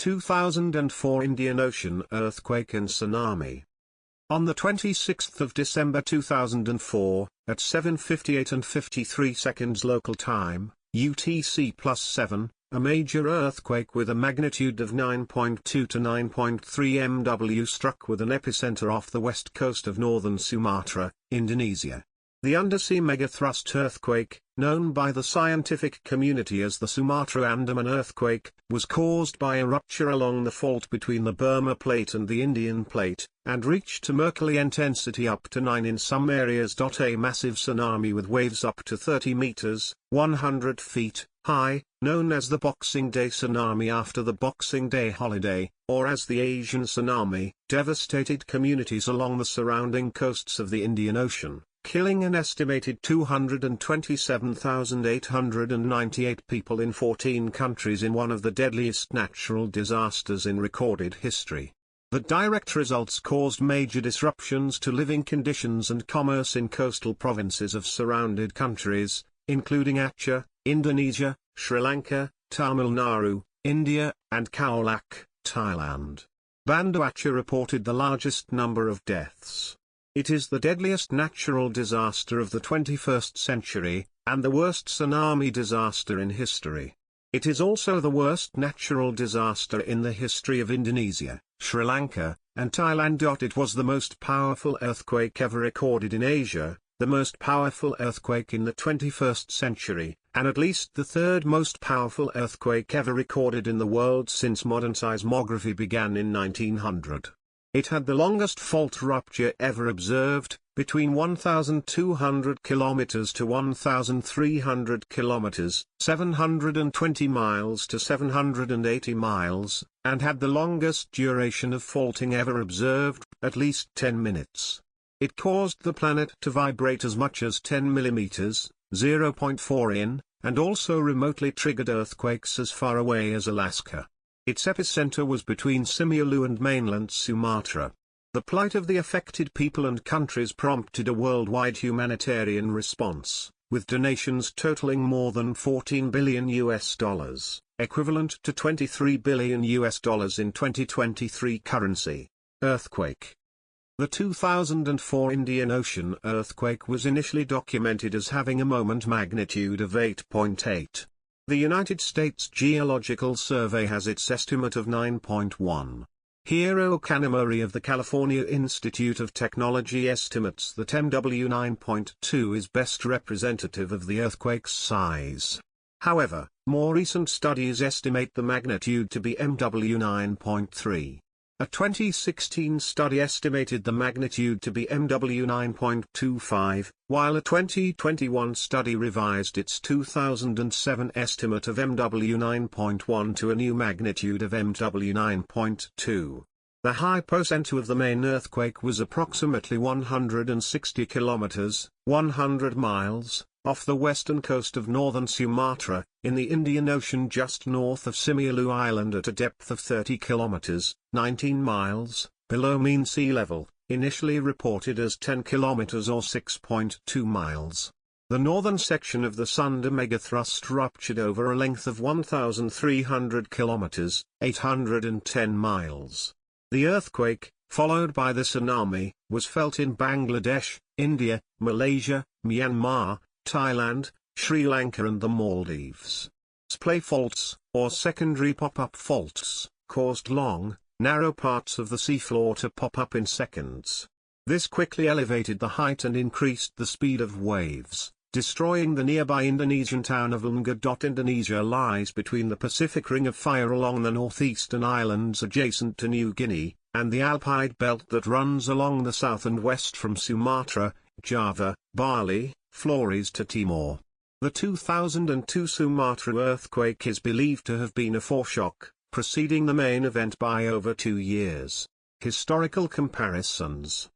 2004 Indian Ocean earthquake and tsunami. On the 26th of December 2004, at 7:58 and 53 seconds local time, UTC+7, a major earthquake with a magnitude of 9.2 to 9.3 MW struck with an epicenter off the west coast of northern Sumatra, Indonesia. The undersea megathrust earthquake, known by the scientific community as the Sumatra-Andaman earthquake, was caused by a rupture along the fault between the Burma Plate and the Indian Plate, and reached to Mercalli intensity up to 9 in some areas. A massive tsunami with waves up to 30 meters, 100 feet, high, known as the Boxing Day tsunami after the Boxing Day holiday, or as the Asian tsunami, devastated communities along the surrounding coasts of the Indian Ocean, killing an estimated 227,898 people in 14 countries in one of the deadliest natural disasters in recorded history. The direct results caused major disruptions to living conditions and commerce in coastal provinces of surrounded countries, including Aceh, Indonesia, Sri Lanka, Tamil Nadu, India, and Khao-Lak, Thailand. Banda Aceh reported the largest number of deaths. It is the deadliest natural disaster of the 21st century, and the worst tsunami disaster in history. It is also the worst natural disaster in the history of Indonesia, Sri Lanka, and Thailand. It was the most powerful earthquake ever recorded in Asia, the most powerful earthquake in the 21st century, and at least the third most powerful earthquake ever recorded in the world since modern seismography began in 1900. It had the longest fault rupture ever observed, between 1,200 kilometers to 1,300 kilometers, 720 miles to 780 miles, and had the longest duration of faulting ever observed, at least 10 minutes. It caused the planet to vibrate as much as 10 millimeters, 0.4 in, and also remotely triggered earthquakes as far away as Alaska. Its epicenter was between Simeulue and mainland Sumatra. The plight of the affected people and countries prompted a worldwide humanitarian response, with donations totaling more than $14 billion, equivalent to $23 billion in 2023 currency. Earthquake. The 2004 Indian Ocean earthquake was initially documented as having a moment magnitude of 8.8. The United States Geological Survey has its estimate of 9.1. Hiro Kanamori of the California Institute of Technology estimates that MW 9.2 is best representative of the earthquake's size. However, more recent studies estimate the magnitude to be MW 9.3. A 2016 study estimated the magnitude to be MW 9.25, while a 2021 study revised its 2007 estimate of MW 9.1 to a new magnitude of MW 9.2. The hypocenter of the main earthquake was approximately 160 kilometers, 100 miles, off the western coast of northern Sumatra, in the Indian Ocean just north of Simeulue Island at a depth of 30 kilometers, 19 miles, below mean sea level, initially reported as 10 kilometers or 6.2 miles. The northern section of the Sunda megathrust ruptured over a length of 1,300 kilometers, 810 miles. The earthquake, followed by the tsunami, was felt in Bangladesh, India, Malaysia, Myanmar, Thailand, Sri Lanka and the Maldives. Splay faults, or secondary pop-up faults, caused long, narrow parts of the seafloor to pop up in seconds. This quickly elevated the height and increased the speed of waves, destroying the nearby Indonesian town of Lanka. Indonesia lies between the Pacific Ring of Fire along the northeastern islands adjacent to New Guinea, and the Alpide belt that runs along the south and west from Sumatra, Java, Bali, Flores to Timor. The 2002 Sumatra earthquake is believed to have been a foreshock, preceding the main event by over 2 years. Historical comparisons.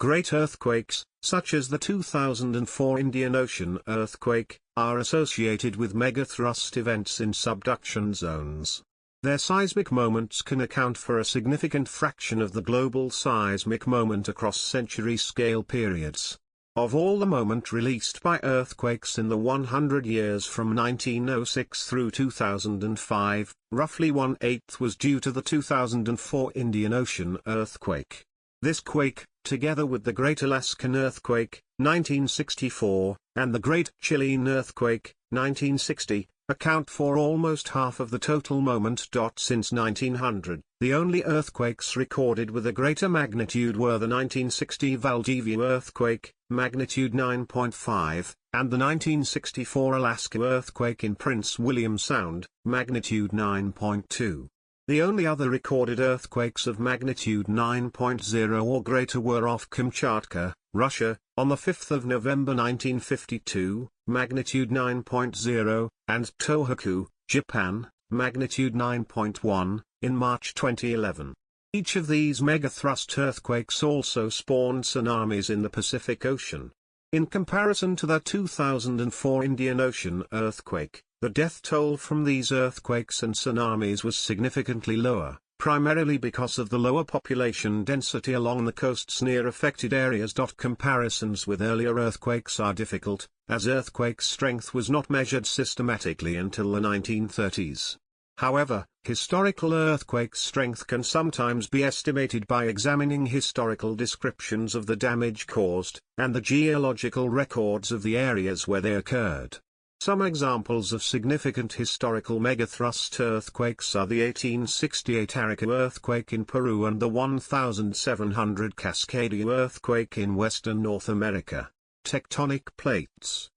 Great earthquakes, such as the 2004 Indian Ocean earthquake, are associated with megathrust events in subduction zones. Their seismic moments can account for a significant fraction of the global seismic moment across century scale periods. Of all the moment released by earthquakes in the 100 years from 1906 through 2005, roughly 1/8 was due to the 2004 Indian Ocean earthquake. This quake, together with the Great Alaskan Earthquake, 1964, and the Great Chilean Earthquake, 1960, account for almost half of the total moment. Since 1900, the only earthquakes recorded with a greater magnitude were the 1960 Valdivia earthquake, magnitude 9.5, and the 1964 Alaska earthquake in Prince William Sound, magnitude 9.2. The only other recorded earthquakes of magnitude 9.0 or greater were off Kamchatka, Russia, on the 5th of November 1952, magnitude 9.0, and Tohoku, Japan, magnitude 9.1, in March 2011. Each of these megathrust earthquakes also spawned tsunamis in the Pacific Ocean. In comparison to the 2004 Indian Ocean earthquake, the death toll from these earthquakes and tsunamis was significantly lower, primarily because of the lower population density along the coasts near affected areas. Comparisons with earlier earthquakes are difficult, as earthquake strength was not measured systematically until the 1930s. However, historical earthquake strength can sometimes be estimated by examining historical descriptions of the damage caused, and the geological records of the areas where they occurred. Some examples of significant historical megathrust earthquakes are the 1868 Arica earthquake in Peru and the 1700 Cascadia earthquake in western North America. Tectonic plates.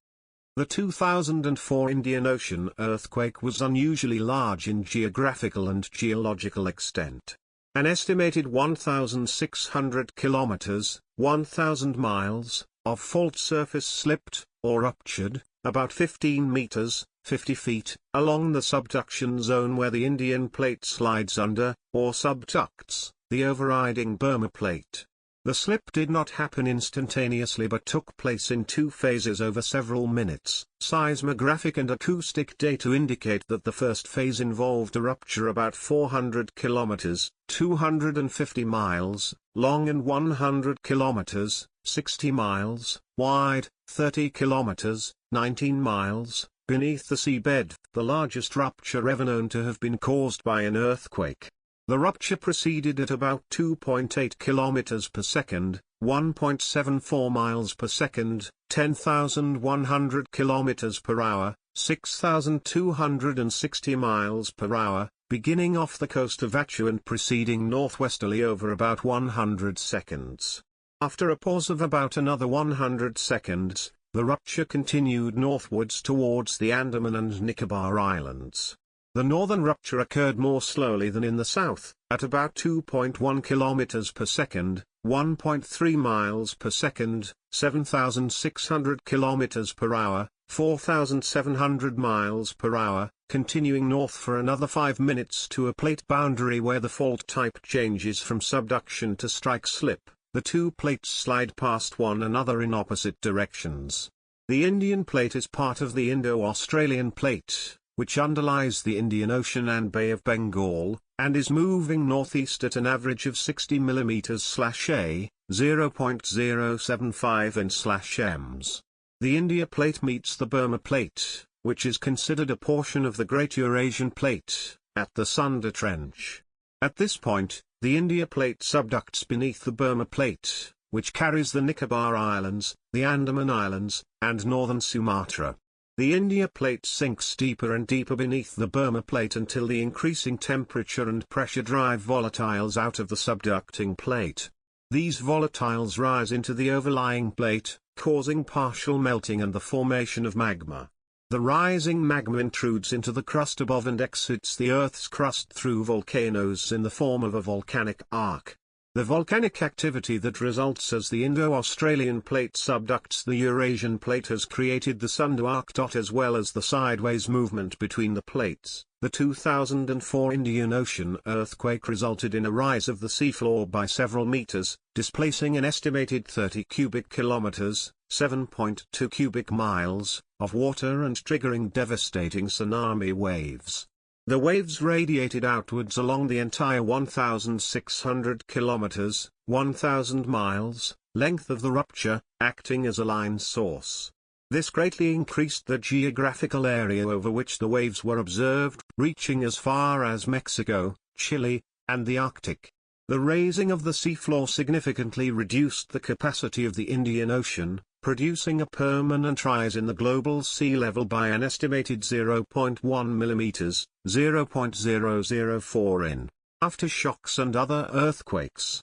The 2004 Indian Ocean earthquake was unusually large in geographical and geological extent. An estimated 1,600 kilometers, 1,000 miles, of fault surface slipped, or ruptured, about 15 meters, 50 feet, along the subduction zone where the Indian plate slides under, or subducts, the overriding Burma plate. The slip did not happen instantaneously but took place in two phases over several minutes. Seismographic and acoustic data indicate that the first phase involved a rupture about 400 kilometers, 250 miles, long and 100 kilometers, 60 miles, wide, 30 kilometers, 19 miles, beneath the seabed, the largest rupture ever known to have been caused by an earthquake. The rupture proceeded at about 2.8 kilometers per second, 1.74 miles per second, 10,100 kilometers per hour, 6,260 miles per hour, beginning off the coast of Vachu and proceeding northwesterly over about 100 seconds. After a pause of about another 100 seconds, the rupture continued northwards towards the Andaman and Nicobar Islands. The northern rupture occurred more slowly than in the south, at about 2.1 kilometers per second, 1.3 miles per second, 7,600 kilometers per hour, 4,700 miles per hour, continuing north for another 5 minutes to a plate boundary where the fault type changes from subduction to strike slip. The two plates slide past one another in opposite directions. The Indian plate is part of the Indo-Australian plate, which underlies the Indian Ocean and Bay of Bengal, and is moving northeast at an average of 60 mm/A, 0.075 in/ms. The India plate meets the Burma plate, which is considered a portion of the Great Eurasian Plate, at the Sunda Trench. At this point, the India plate subducts beneath the Burma plate, which carries the Nicobar Islands, the Andaman Islands, and northern Sumatra. The India plate sinks deeper and deeper beneath the Burma plate until the increasing temperature and pressure drive volatiles out of the subducting plate. These volatiles rise into the overlying plate, causing partial melting and the formation of magma. The rising magma intrudes into the crust above and exits the Earth's crust through volcanoes in the form of a volcanic arc. The volcanic activity that results as the Indo-Australian plate subducts the Eurasian plate has created the Sunda arc. As well as the sideways movement between the plates, the 2004 Indian Ocean earthquake resulted in a rise of the seafloor by several meters, displacing an estimated 30 cubic kilometers, 7.2 cubic miles, of water and triggering devastating tsunami waves. The waves radiated outwards along the entire 1,600 kilometers, 1,000 miles, length of the rupture, acting as a line source. This greatly increased the geographical area over which the waves were observed, reaching as far as Mexico, Chile, and the Arctic. The raising of the seafloor significantly reduced the capacity of the Indian Ocean, producing a permanent rise in the global sea level by an estimated 0.1 mm, 0.004 in. Aftershocks and other earthquakes.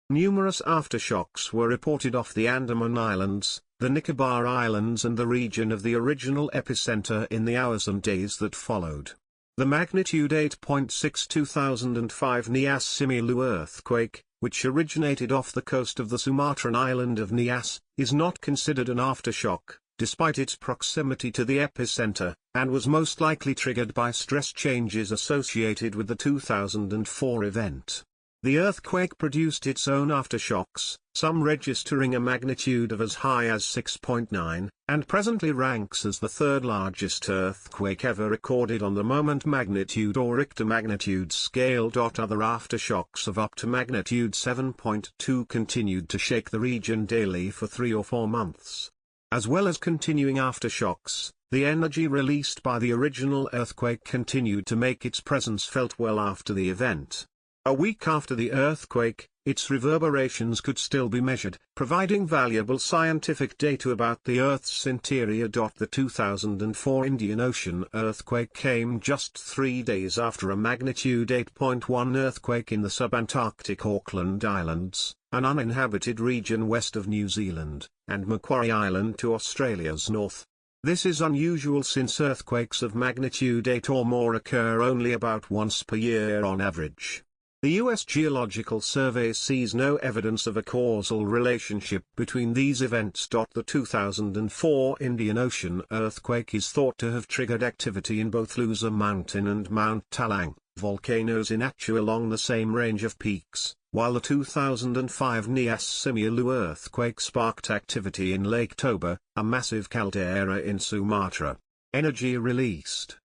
Numerous aftershocks were reported off the Andaman Islands, the Nicobar Islands and the region of the original epicenter in the hours and days that followed. The magnitude 8.6 2005 Nias Simeulue earthquake, which originated off the coast of the Sumatran island of Nias, is not considered an aftershock, despite its proximity to the epicenter, and was most likely triggered by stress changes associated with the 2004 event. The earthquake produced its own aftershocks, some registering a magnitude of as high as 6.9, and presently ranks as the third largest earthquake ever recorded on the moment magnitude or Richter magnitude scale. Other aftershocks of up to magnitude 7.2 continued to shake the region daily for 3 or 4 months. As well as continuing aftershocks, the energy released by the original earthquake continued to make its presence felt well after the event. A week after the earthquake, its reverberations could still be measured, providing valuable scientific data about the Earth's interior. The 2004 Indian Ocean earthquake came just 3 days after a magnitude 8.1 earthquake in the subantarctic Auckland Islands, an uninhabited region west of New Zealand, and Macquarie Island to Australia's north. This is unusual since earthquakes of magnitude 8 or more occur only about once per year on average. The U.S. Geological Survey sees no evidence of a causal relationship between these events. The 2004 Indian Ocean earthquake is thought to have triggered activity in both Lusa Mountain and Mount Talang, volcanoes in actu along the same range of peaks, while the 2005 Nias Simeulue earthquake sparked activity in Lake Toba, a massive caldera in Sumatra. Energy released.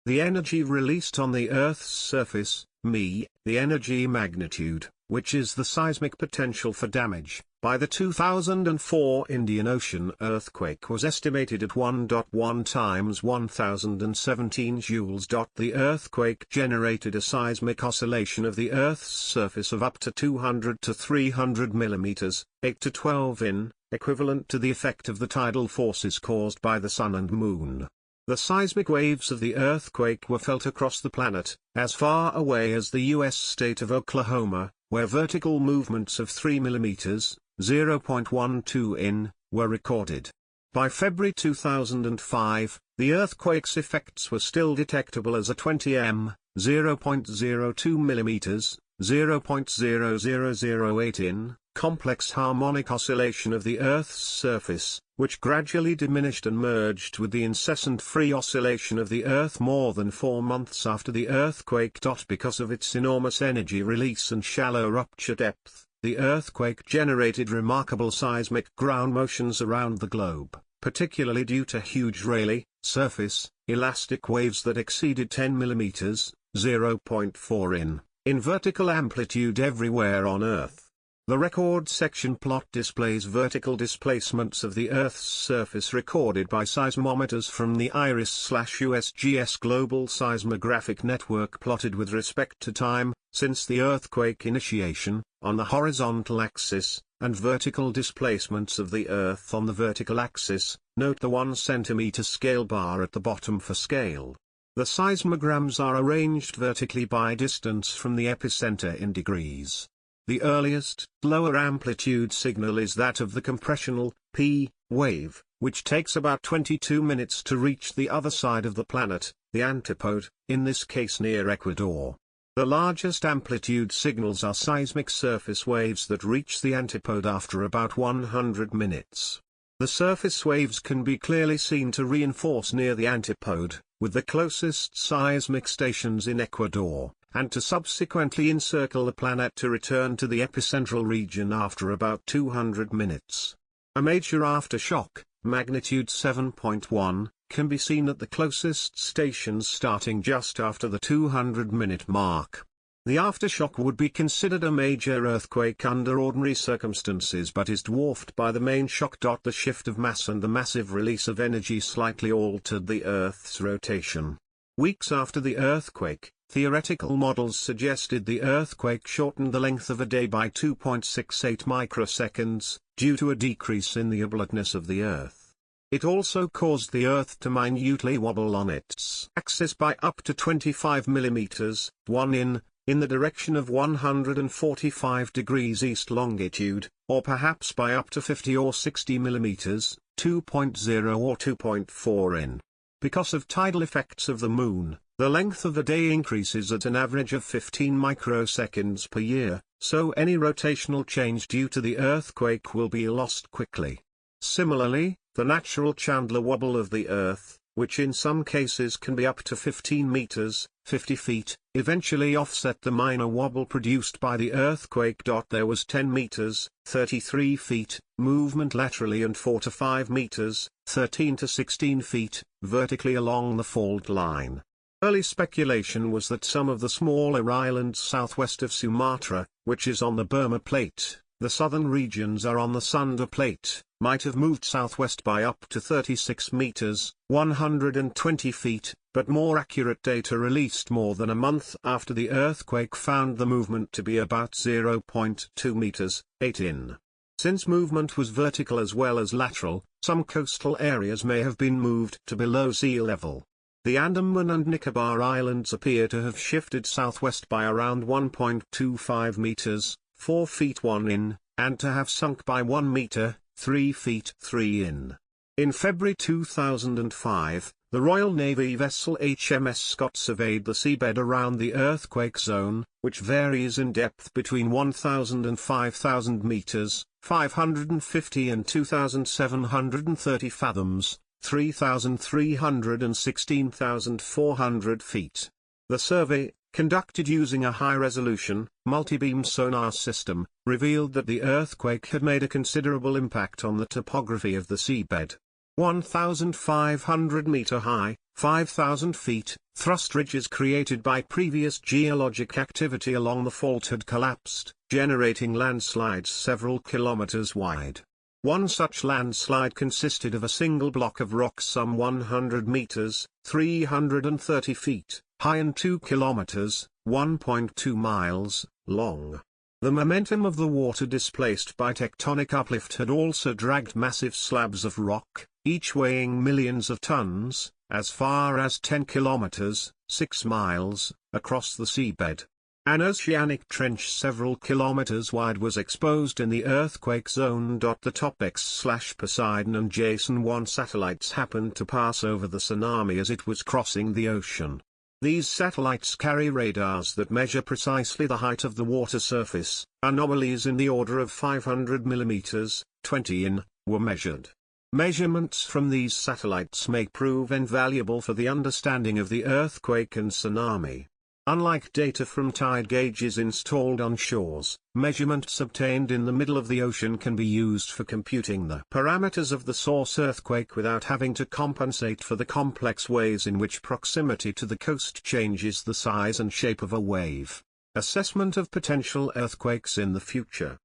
The energy released on the Earth's surface, ME, the energy magnitude, which is the seismic potential for damage, by the 2004 Indian Ocean earthquake was estimated at 1.1 times 1017 joules. The earthquake generated a seismic oscillation of the Earth's surface of up to 200 to 300 mm, 8 to 12 in, equivalent to the effect of the tidal forces caused by the Sun and Moon. The seismic waves of the earthquake were felt across the planet, as far away as the U.S. state of Oklahoma, where vertical movements of 3 mm, 0.12 in, were recorded. By February 2005, the earthquake's effects were still detectable as a 20 m, 0.02 mm, 0.0008 in, complex harmonic oscillation of the Earth's surface, which gradually diminished and merged with the incessant free oscillation of the Earth more than 4 months after the earthquake. Because of its enormous energy release and shallow rupture depth, the earthquake generated remarkable seismic ground motions around the globe, particularly due to huge Rayleigh surface elastic waves that exceeded 10 mm, 0.4 in vertical amplitude everywhere on Earth. The record section plot displays vertical displacements of the Earth's surface recorded by seismometers from the IRIS/USGS Global Seismographic Network plotted with respect to time, since the earthquake initiation, on the horizontal axis, and vertical displacements of the Earth on the vertical axis. Note the 1 cm scale bar at the bottom for scale. The seismograms are arranged vertically by distance from the epicenter in degrees. The earliest, lower amplitude signal is that of the compressional, P, wave, which takes about 22 minutes to reach the other side of the planet, the antipode, in this case near Ecuador. The largest amplitude signals are seismic surface waves that reach the antipode after about 100 minutes. The surface waves can be clearly seen to reinforce near the antipode, with the closest seismic stations in Ecuador, and to subsequently encircle the planet to return to the epicentral region after about 200 minutes. A major aftershock, magnitude 7.1, can be seen at the closest stations starting just after the 200-minute mark. The aftershock would be considered a major earthquake under ordinary circumstances but is dwarfed by the main shock. The shift of mass and the massive release of energy slightly altered the Earth's rotation. Weeks after the earthquake, theoretical models suggested the earthquake shortened the length of a day by 2.68 microseconds, due to a decrease in the oblateness of the Earth. It also caused the Earth to minutely wobble on its axis by up to 25 millimeters, 1 in the direction of 145 degrees east longitude, or perhaps by up to 50 or 60 millimeters, 2.0 or 2.4 in. Because of tidal effects of the Moon, the length of a day increases at an average of 15 microseconds per year, so any rotational change due to the earthquake will be lost quickly. Similarly, the natural Chandler wobble of the Earth, which in some cases can be up to 15 meters, 50 feet, eventually offset the minor wobble produced by the earthquake. There was 10 meters, 33 feet, movement laterally and 4 to 5 meters, 13 to 16 feet, vertically along the fault line. Early speculation was that some of the smaller islands southwest of Sumatra, which is on the Burma Plate, the southern regions are on the Sunda Plate, might have moved southwest by up to 36 meters, 120 feet, but more accurate data released more than a month after the earthquake found the movement to be about 0.2 meters, 8 in. Since movement was vertical as well as lateral, some coastal areas may have been moved to below sea level. The Andaman and Nicobar Islands appear to have shifted southwest by around 1.25 meters, 4 feet 1 in, and to have sunk by 1 meter, 3 feet 3 in. In February 2005, the Royal Navy vessel HMS Scott surveyed the seabed around the earthquake zone, which varies in depth between 1,000 and 5,000 meters, 550 and 2,730 fathoms, 3,300 and 16,400 feet. The survey, conducted using a high-resolution, multi-beam sonar system, revealed that the earthquake had made a considerable impact on the topography of the seabed. 1,500-meter high, 5,000 feet, thrust ridges created by previous geologic activity along the fault had collapsed, generating landslides several kilometers wide. One such landslide consisted of a single block of rock some 100 meters, 330 feet, high and 2 kilometers, 1.2 miles, long. The momentum of the water displaced by tectonic uplift had also dragged massive slabs of rock, each weighing millions of tons, as far as 10 kilometers, 6 miles, across the seabed. An oceanic trench several kilometers wide was exposed in the earthquake zone. The Topex/Poseidon and Jason-1 satellites happened to pass over the tsunami as it was crossing the ocean. These satellites carry radars that measure precisely the height of the water surface. Anomalies in the order of 500 millimeters, 20 in, were measured. Measurements from these satellites may prove invaluable for the understanding of the earthquake and tsunami. Unlike data from tide gauges installed on shores, measurements obtained in the middle of the ocean can be used for computing the parameters of the source earthquake without having to compensate for the complex ways in which proximity to the coast changes the size and shape of a wave. Assessment of potential earthquakes in the future.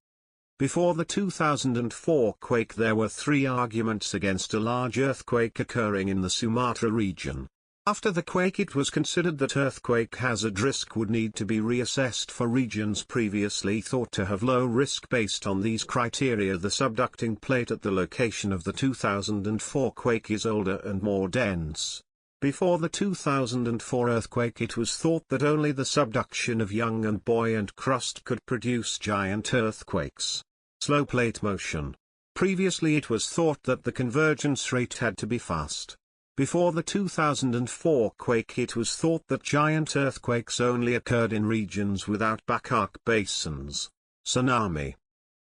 Before the 2004 quake, there were 3 arguments against a large earthquake occurring in the Sumatra region. After the quake, it was considered that earthquake hazard risk would need to be reassessed for regions previously thought to have low risk based on these criteria. The subducting plate at the location of the 2004 quake is older and more dense. Before the 2004 earthquake, it was thought that only the subduction of young and buoyant crust could produce giant earthquakes. Slow plate motion. Previously it was thought that the convergence rate had to be fast. Before the 2004 quake, it was thought that giant earthquakes only occurred in regions without back-arc basins. Tsunami.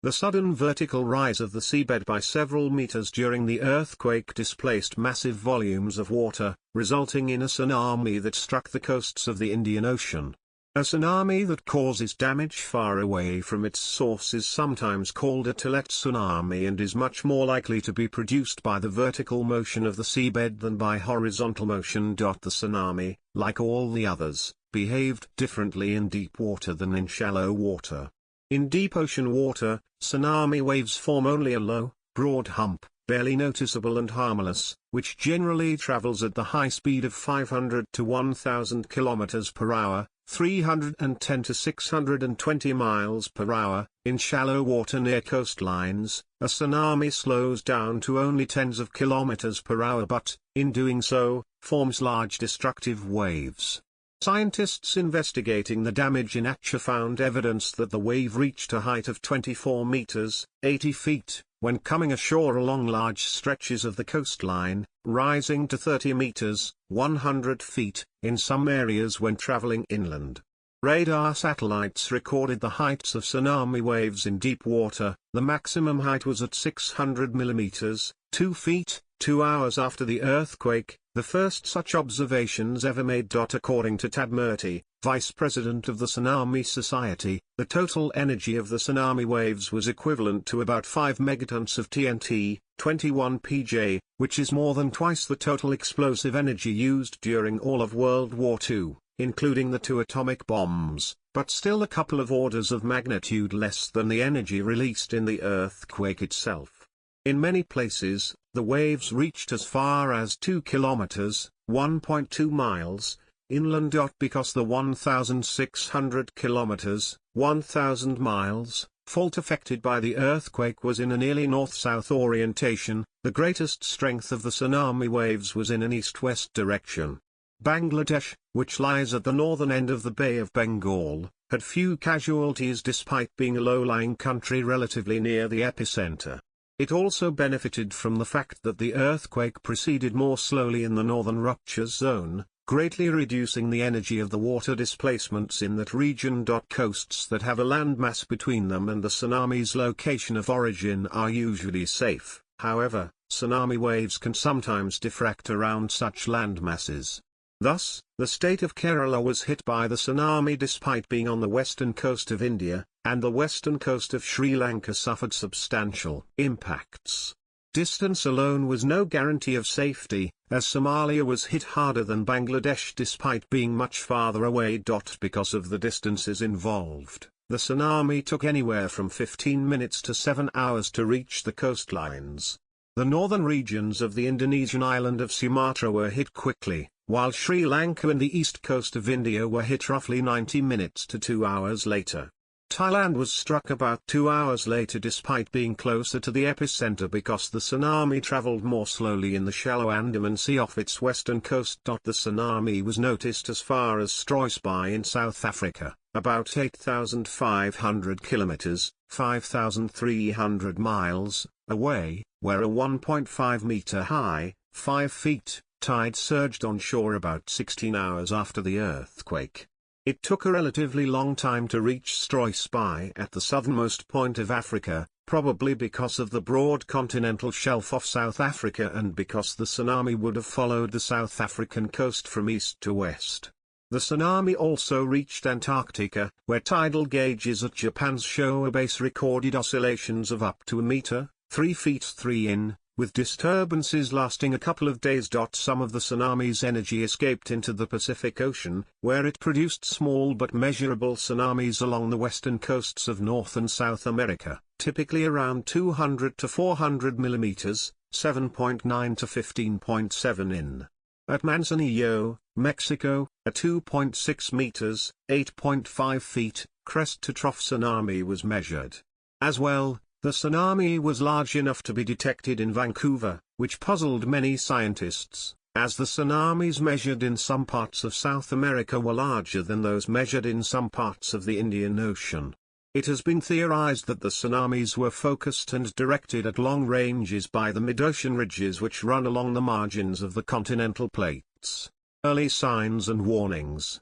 The sudden vertical rise of the seabed by several meters during the earthquake displaced massive volumes of water, resulting in a tsunami that struck the coasts of the Indian Ocean. A tsunami that causes damage far away from its source is sometimes called a tilde tsunami and is much more likely to be produced by the vertical motion of the seabed than by horizontal motion. The tsunami, like all the others, behaved differently in deep water than in shallow water. In deep ocean water, tsunami waves form only a low, broad hump, barely noticeable and harmless, which generally travels at the high speed of 500 to 1000 km per hour, 310 to 620 miles per hour. In shallow water near coastlines, a tsunami slows down to only tens of kilometers per hour but, in doing so, forms large destructive waves. Scientists investigating the damage in Aceh found evidence that the wave reached a height of 24 meters, 80 feet, when coming ashore along large stretches of the coastline, rising to 30 meters, 100 feet, in some areas when traveling inland. Radar satellites recorded the heights of tsunami waves in deep water. The maximum height was at 600 millimeters, 2 feet, 2 hours after the earthquake, the first such observations ever made. According to Tad Murty, vice president of the Tsunami Society, the total energy of the tsunami waves was equivalent to about 5 megatons of TNT, 21 pj, which is more than twice the total explosive energy used during all of World War II, including the 2 atomic bombs, but still a couple of orders of magnitude less than the energy released in the earthquake itself. In many places, the waves reached as far as 2 kilometers, 1.2 miles, inland. Because the 1,600 kilometers, 1,000 miles, fault affected by the earthquake was in a nearly north-south orientation, the greatest strength of the tsunami waves was in an east-west direction. Bangladesh, which lies at the northern end of the Bay of Bengal, had few casualties despite being a low-lying country relatively near the epicenter. It also benefited from the fact that the earthquake proceeded more slowly in the northern rupture zone, greatly reducing the energy of the water displacements in that region. Coasts that have a landmass between them and the tsunami's location of origin are usually safe. However, tsunami waves can sometimes diffract around such landmasses. Thus, the state of Kerala was hit by the tsunami despite being on the western coast of India, and the western coast of Sri Lanka suffered substantial impacts. Distance alone was no guarantee of safety, as Somalia was hit harder than Bangladesh despite being much farther away. Because of the distances involved, the tsunami took anywhere from 15 minutes to 7 hours to reach the coastlines. The northern regions of the Indonesian island of Sumatra were hit quickly, while Sri Lanka and the east coast of India were hit roughly 90 minutes to 2 hours later. Thailand was struck about 2 hours later despite being closer to the epicenter because the tsunami traveled more slowly in the shallow Andaman Sea off its western coast. The tsunami was noticed as far as Struisbaai in South Africa, about 8,500 kilometers, 5,300 miles, away, where a 1.5 meter high, 5 feet, tide surged on shore about 16 hours after the earthquake. It took a relatively long time to reach Struisbaai at the southernmost point of Africa, probably because of the broad continental shelf off South Africa and because the tsunami would have followed the South African coast from east to west. The tsunami also reached Antarctica, where tidal gauges at Japan's Showa base recorded oscillations of up to a meter, 3 feet 3 in, with disturbances lasting a couple of days. Some of the tsunami's energy escaped into the Pacific Ocean, where it produced small but measurable tsunamis along the western coasts of North and South America, typically around 200 to 400 millimeters, 7.9 to 15.7 in. At Manzanillo, Mexico, a 2.6 meters, 8.5 feet, crest-to-trough tsunami was measured. As well, the tsunami was large enough to be detected in Vancouver, which puzzled many scientists, as the tsunamis measured in some parts of South America were larger than those measured in some parts of the Indian Ocean. It has been theorized that the tsunamis were focused and directed at long ranges by the mid-ocean ridges which run along the margins of the continental plates. Early signs and warnings.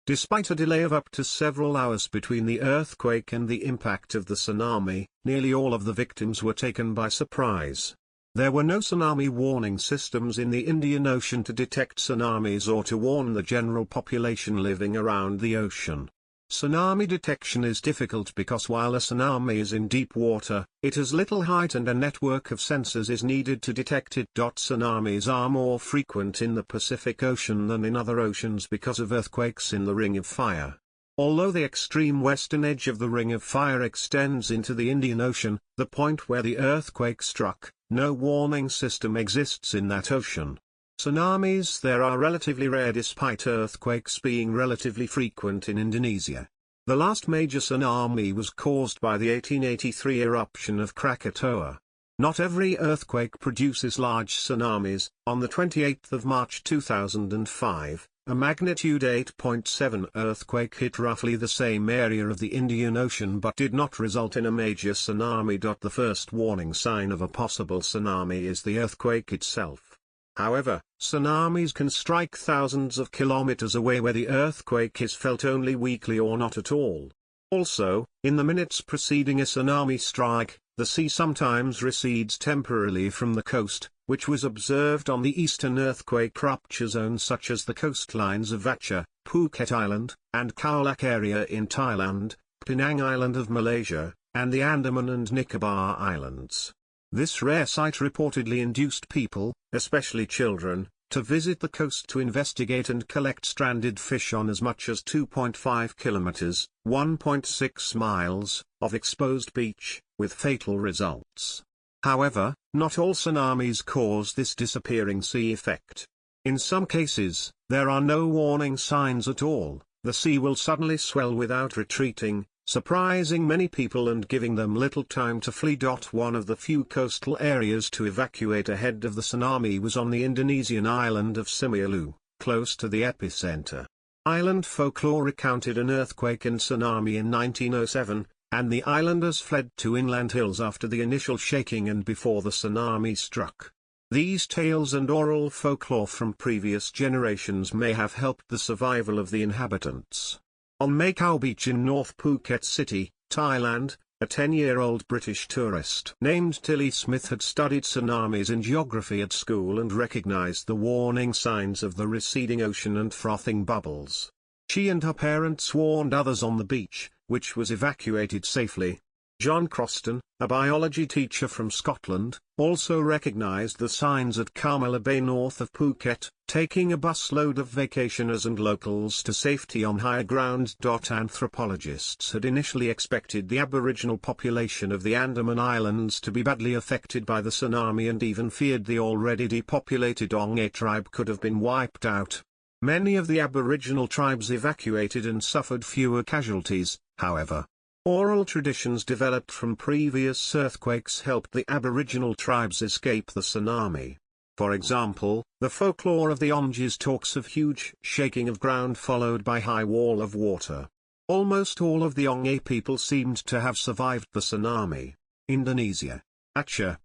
Despite a delay of up to several hours between the earthquake and the impact of the tsunami, nearly all of the victims were taken by surprise. There were no tsunami warning systems in the Indian Ocean to detect tsunamis or to warn the general population living around the ocean. Tsunami detection is difficult because while a tsunami is in deep water, it has little height and a network of sensors is needed to detect it. Tsunamis are more frequent in the Pacific Ocean than in other oceans because of earthquakes in the Ring of Fire. Although the extreme western edge of the Ring of Fire extends into the Indian Ocean, the point where the earthquake struck, no warning system exists in that ocean. Tsunamis there are relatively rare despite earthquakes being relatively frequent in Indonesia. The last major tsunami was caused by the 1883 eruption of Krakatoa. Not every earthquake produces large tsunamis. On the 28th of March 2005, a magnitude 8.7 earthquake hit roughly the same area of the Indian Ocean but did not result in a major tsunami. The first warning sign of a possible tsunami is the earthquake itself. However, tsunamis can strike thousands of kilometers away where the earthquake is felt only weakly or not at all. Also, in the minutes preceding a tsunami strike, the sea sometimes recedes temporarily from the coast, which was observed on the eastern earthquake rupture zones such as the coastlines of Aceh, Phuket Island, and Khao area in Thailand, Penang Island of Malaysia, and the Andaman and Nicobar Islands. This rare sight reportedly induced people, especially children, to visit the coast to investigate and collect stranded fish on as much as 2.5 kilometers, 1.6 miles, of exposed beach, with fatal results. However, not all tsunamis cause this disappearing sea effect. In some cases, there are no warning signs at all. The sea will suddenly swell without retreating, surprising many people and giving them little time to flee. One of the few coastal areas to evacuate ahead of the tsunami was on the Indonesian island of Simeulue, close to the epicenter. Island folklore recounted an earthquake and tsunami in 1907, and the islanders fled to inland hills after the initial shaking and before the tsunami struck. These tales and oral folklore from previous generations may have helped the survival of the inhabitants. On Macau Beach in North Phuket City, Thailand, a 10-year-old British tourist named Tilly Smith had studied tsunamis in geography at school and recognized the warning signs of the receding ocean and frothing bubbles. She and her parents warned others on the beach, which was evacuated safely. John Croston, a biology teacher from Scotland, also recognized the signs at Carmela Bay north of Phuket, taking a busload of vacationers and locals to safety on higher ground. Anthropologists had initially expected the Aboriginal population of the Andaman Islands to be badly affected by the tsunami and even feared the already depopulated Onge tribe could have been wiped out. Many of the Aboriginal tribes evacuated and suffered fewer casualties, however. Oral traditions developed from previous earthquakes helped the Aboriginal tribes escape the tsunami. For example, the folklore of the Onges talks of huge shaking of ground followed by high wall of water. Almost all of the Onge people seemed to have survived the tsunami. Indonesia. Aceh.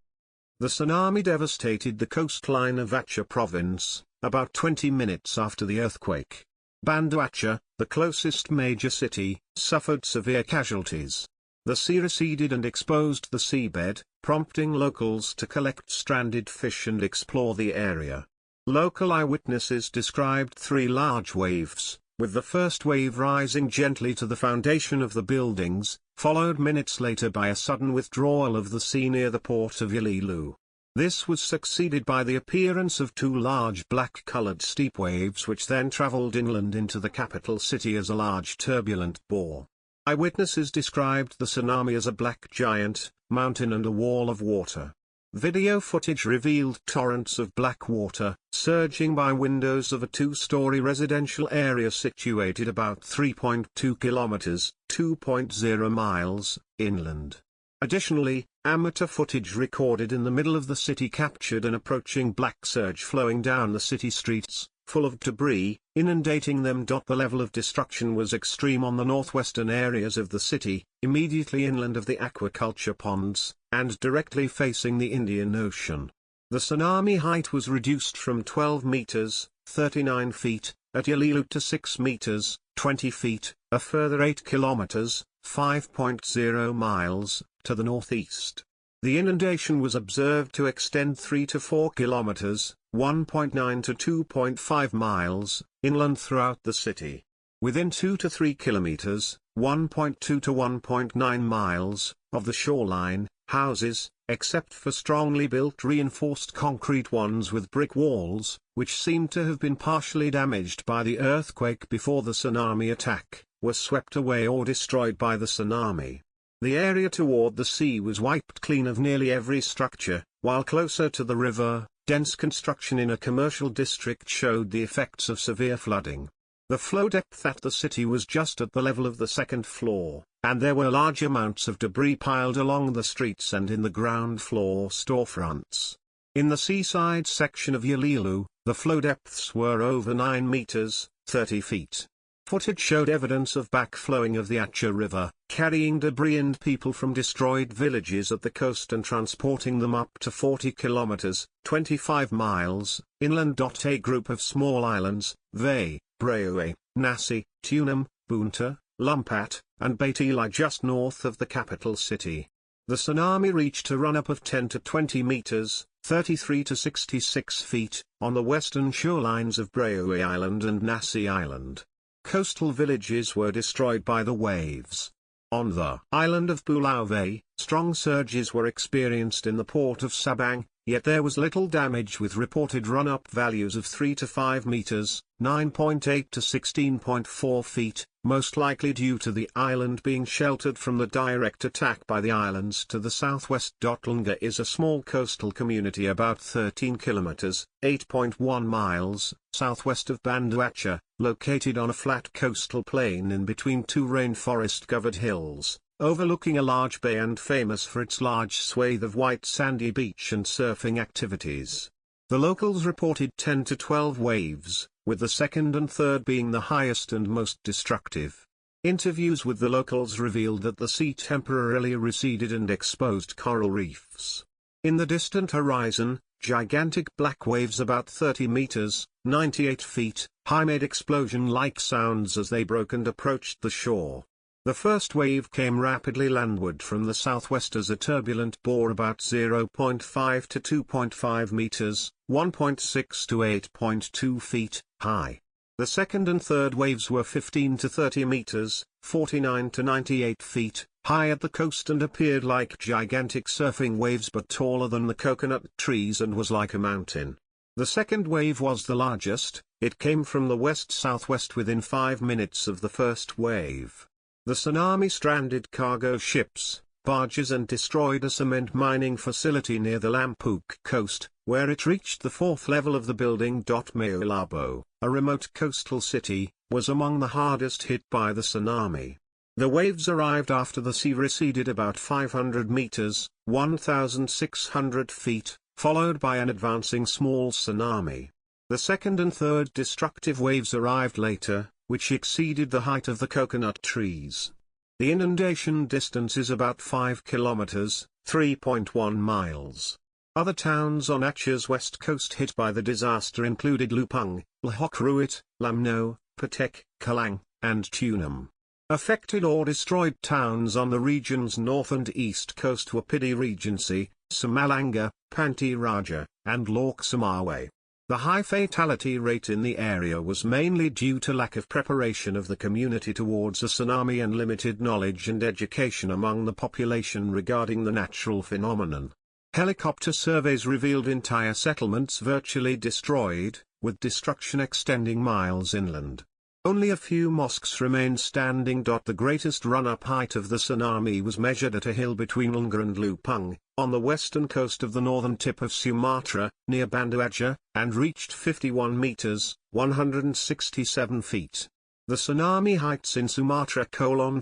The tsunami devastated the coastline of Aceh province, about 20 minutes after the earthquake. Banda Aceh, the closest major city, suffered severe casualties. The sea receded and exposed the seabed, prompting locals to collect stranded fish and explore the area. Local eyewitnesses described 3 large waves, with the first wave rising gently to the foundation of the buildings, followed minutes later by a sudden withdrawal of the sea near the port of Aloud. This was succeeded by the appearance of 2 large black-colored steep waves which then traveled inland into the capital city as a large turbulent bore. Eyewitnesses described the tsunami as a black giant, mountain and a wall of water. Video footage revealed torrents of black water, surging by windows of a 2-story residential area situated about 3.2 kilometers, 2.0 miles, inland. Additionally, amateur footage recorded in the middle of the city captured an approaching black surge flowing down the city streets, full of debris, inundating them. The level of destruction was extreme on the northwestern areas of the city, immediately inland of the aquaculture ponds, and directly facing the Indian Ocean. The tsunami height was reduced from 12 meters, 39 feet, at Aloud to 6 meters, 20 feet, a further 8 kilometers, 5.0 miles, to the northeast. The inundation was observed to extend 3 to 4 kilometers, 1.9 to 2.5 miles, inland throughout the city. Within 2 to 3 kilometers, 1.2 to 1.9 miles, of the shoreline, houses, except for strongly built reinforced concrete ones with brick walls, which seemed to have been partially damaged by the earthquake before the tsunami attack, were swept away or destroyed by the tsunami. The area toward the sea was wiped clean of nearly every structure, while closer to the river, dense construction in a commercial district showed the effects of severe flooding. The flow depth at the city was just at the level of the second floor, and there were large amounts of debris piled along the streets and in the ground floor storefronts. In the seaside section of Yalilu, the flow depths were over 9 meters, 30 feet. Footage showed evidence of backflowing of the Aceh River, carrying debris and people from destroyed villages at the coast and transporting them up to 40 kilometers, 25 miles, inland. A group of small islands, Vai, Breuer, Nasi, Tunam, Bunta, Lumpat, and Bati lie just north of the capital city. The tsunami reached a run-up of 10 to 20 meters, 33 to 66 feet, on the western shorelines of Breuer Island and Nasi Island. Coastal villages were destroyed by the waves. On the island of Pulau Vai, strong surges were experienced in the port of Sabang, yet there was little damage with reported run-up values of 3 to 5 meters, 9.8 to 16.4 feet, most likely due to the island being sheltered from the direct attack by the islands to the southwest. Lanka is a small coastal community about 13 kilometers, 8.1 miles, southwest of Banda Aceh, located on a flat coastal plain in between two rainforest-covered hills, overlooking a large bay and famous for its large swathe of white sandy beach and surfing activities. The locals reported 10 to 12 waves, with the second and third being the highest and most destructive. Interviews with the locals revealed that the sea temporarily receded and exposed coral reefs. In the distant horizon, gigantic black waves about 30 meters, 98 feet, high made explosion-like sounds as they broke and approached the shore. The first wave came rapidly landward from the southwest as a turbulent bore about 0.5 to 2.5 meters, 1.6 to 8.2 feet, high. The second and third waves were 15 to 30 meters, 49 to 98 feet, high at the coast and appeared like gigantic surfing waves but taller than the coconut trees and was like a mountain. The second wave was the largest, it came from the west-southwest within 5 minutes of the first wave. The tsunami stranded cargo ships, barges and destroyed a cement mining facility near the Lampuk coast, where it reached the fourth level of the building. Maulabo, a remote coastal city, was among the hardest hit by the tsunami. The waves arrived after the sea receded about 500 meters, 1,600 feet, followed by an advancing small tsunami. The second and third destructive waves arrived later, which exceeded the height of the coconut trees. The inundation distance is about 5 kilometers, 3.1 miles. Other towns on Aceh's west coast hit by the disaster included Lupang, Lahok Ruit, Lamno, Patek, Kalang, and Tunam. Affected or destroyed towns on the region's north and east coast were Pidi Regency, Samalanga, Panti Raja, and Lok Samawe. The high fatality rate in the area was mainly due to lack of preparation of the community towards a tsunami and limited knowledge and education among the population regarding the natural phenomenon. Helicopter surveys revealed entire settlements virtually destroyed, with destruction extending miles inland. Only a few mosques remained standing. The greatest run-up height of the tsunami was measured at a hill between Lanka and Lupang, on the western coast of the northern tip of Sumatra, near Banda Aceh, and reached 51 meters, 167 feet. The tsunami heights in Sumatra: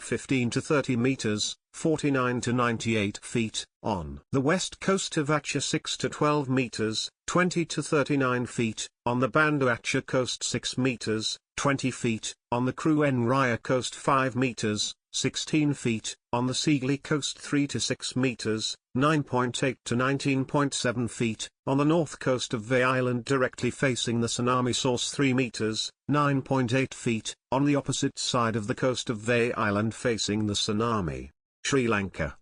15 to 30 meters, 49 to 98 feet, on the west coast of Aceh 6 to 12 meters, 20 to 39 feet, on the Banda Aceh coast 6 meters, 20 feet, on the Kruen Raya coast 5 meters, 16 feet, on the Sigli coast 3 to 6 meters, 9.8 to 19.7 feet, on the north coast of Vai Island directly facing the tsunami source 3 meters, 9.8 feet, on the opposite side of the coast of Vai Island facing the tsunami. Sri Lanka.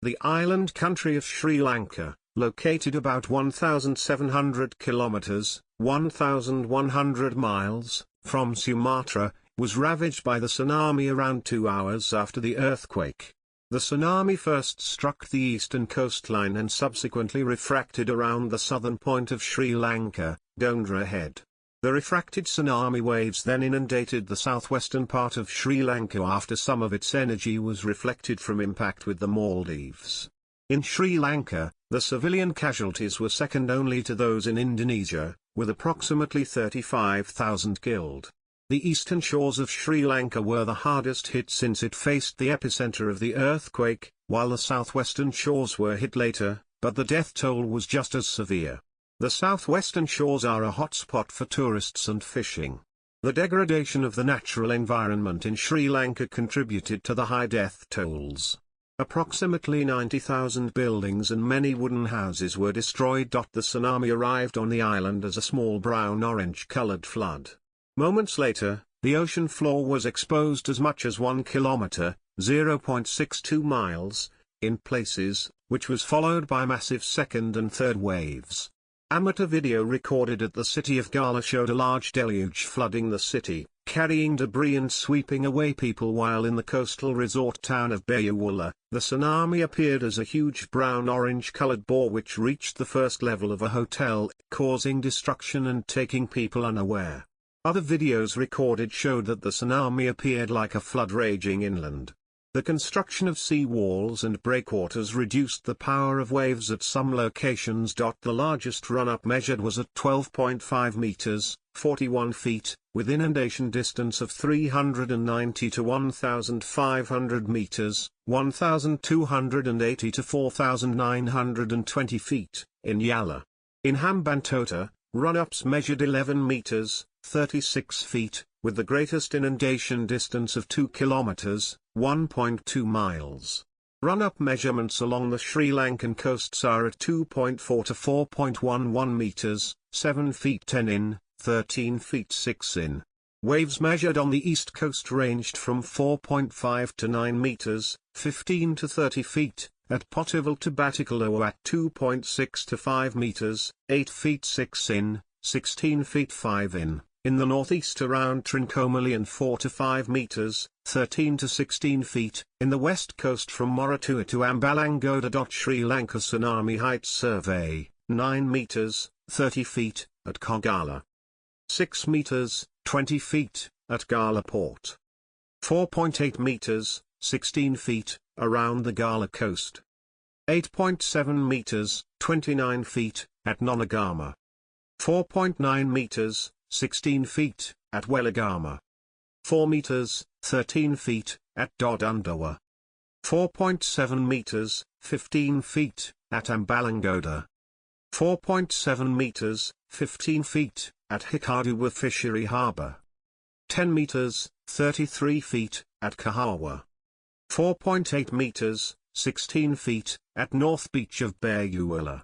The island country of Sri Lanka, located about 1,700 kilometers, 1,100 miles, from Sumatra, was ravaged by the tsunami around 2 hours after the earthquake. The tsunami first struck the eastern coastline and subsequently refracted around the southern point of Sri Lanka, Dondra Head. The refracted tsunami waves then inundated the southwestern part of Sri Lanka after some of its energy was reflected from impact with the Maldives. In Sri Lanka, the civilian casualties were second only to those in Indonesia, with approximately 35,000 killed. The eastern shores of Sri Lanka were the hardest hit since it faced the epicenter of the earthquake, while the southwestern shores were hit later, but the death toll was just as severe. The southwestern shores are a hotspot for tourists and fishing. The degradation of the natural environment in Sri Lanka contributed to the high death tolls. Approximately 90,000 buildings and many wooden houses were destroyed. The tsunami arrived on the island as a small brown-orange colored flood. Moments later, the ocean floor was exposed as much as 1 kilometer, 0.62 miles, in places, which was followed by massive second and third waves. Amateur video recorded at the city of Gala showed a large deluge flooding the city, carrying debris and sweeping away people, while in the coastal resort town of Bayawula, the tsunami appeared as a huge brown-orange colored ball which reached the first level of a hotel, causing destruction and taking people unaware. Other videos recorded showed that the tsunami appeared like a flood raging inland. The construction of sea walls and breakwaters reduced the power of waves at some locations. The largest run-up measured was at 12.5 meters, 41 feet, with inundation distance of 390 to 1,500 meters, 1,280 to 4,920 feet, in Yala. In Hambantota, run-ups measured 11 meters, 36 feet, with the greatest inundation distance of 2 kilometers, 1.2 miles. Run-up measurements along the Sri Lankan coasts are at 2.4 to 4.11 meters, 7 feet 10 in, 13 feet 6 in. Waves measured on the east coast ranged from 4.5 to 9 meters, 15 to 30 feet, at Potterville to Batticaloa at 2.6 to 5 meters, 8 feet 6 in, 16 feet 5 in. In the northeast around Trincomalee and 4 to 5 meters, 13 to 16 feet, in the west coast from Moratuwa to Ambalangoda. Sri Lanka Tsunami Heights Survey, 9 meters, 30 feet, at Kogala. 6 meters, 20 feet, at Gala Port. 4.8 meters, 16 feet, around the Gala coast. 8.7 meters, 29 feet, at Nonagama. 4.9 meters, 16 feet, at Weligama. 4 meters, 13 feet, at Dodundawa. 4.7 meters, 15 feet, at Ambalangoda. 4.7 meters, 15 feet, at Hikaduwa Fishery Harbour. 10 meters, 33 feet, at Kahawa. 4.8 meters, 16 feet, at North Beach of Bayawula.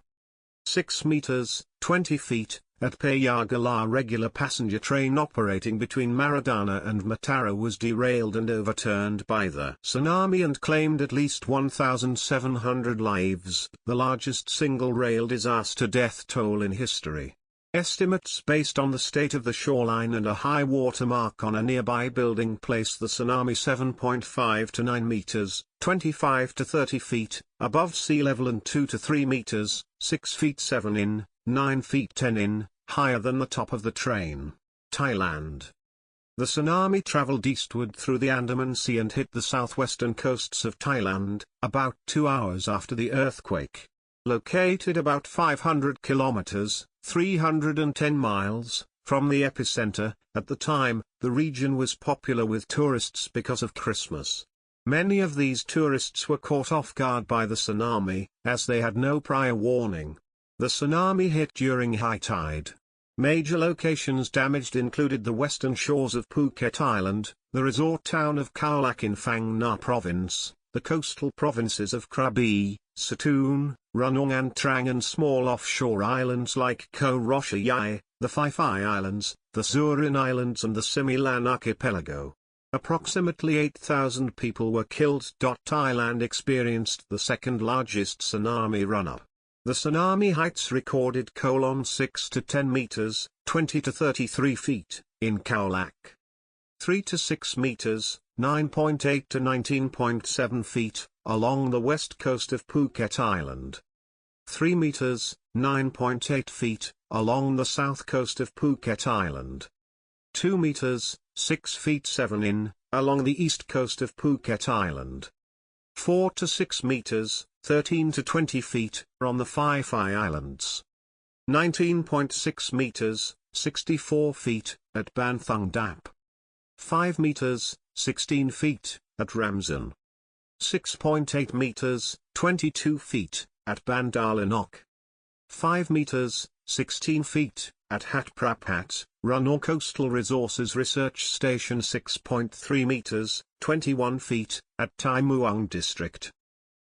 6 meters, 20 feet, at Payagala. Regular passenger train operating between Maradana and Matara was derailed and overturned by the tsunami and claimed at least 1,700 lives, the largest single rail disaster death toll in history. Estimates based on the state of the shoreline and a high water mark on a nearby building place the tsunami 7.5 to 9 meters, 25 to 30 feet, above sea level and 2 to 3 meters, 6 feet 7 in, 9 feet 10 in, higher than the top of the train. Thailand. The tsunami traveled eastward through the Andaman Sea and hit the southwestern coasts of Thailand, about 2 hours after the earthquake. Located about 500 kilometers, 310 miles, from the epicenter, at the time, the region was popular with tourists because of Christmas. Many of these tourists were caught off guard by the tsunami, as they had no prior warning. The tsunami hit during high tide. Major locations damaged included the western shores of Phuket Island, the resort town of Khao Lak in Phang Nga Province, the coastal provinces of Krabi, Satun, Ranong and Trang, and small offshore islands like Koh Roshayai, the Phi Phi Islands, the Surin Islands and the Similan Archipelago. Approximately 8,000 people were killed. Thailand experienced the second largest tsunami run-up. The tsunami heights recorded 6 to 10 meters, 20 to 33 feet, in Khao Lak. 3 to 6 meters, 9.8 to 19.7 feet, along the west coast of Phuket Island. 3 meters, 9.8 feet, along the south coast of Phuket Island. 2 meters, 6 feet 7 in, along the east coast of Phuket Island. 4 to 6 meters, 13 to 20 feet, on the Phi Phi Islands. 19.6 meters, 64 feet, at Ban Thung Dap. 5 meters, 16 feet, at Ramsan. 6.8 meters, 22 feet, at Bandalanok. 5 meters, 16 feet, at Hat Prapat, Runor Coastal Resources Research Station. 6.3 meters, 21 feet, at Tai Muang District.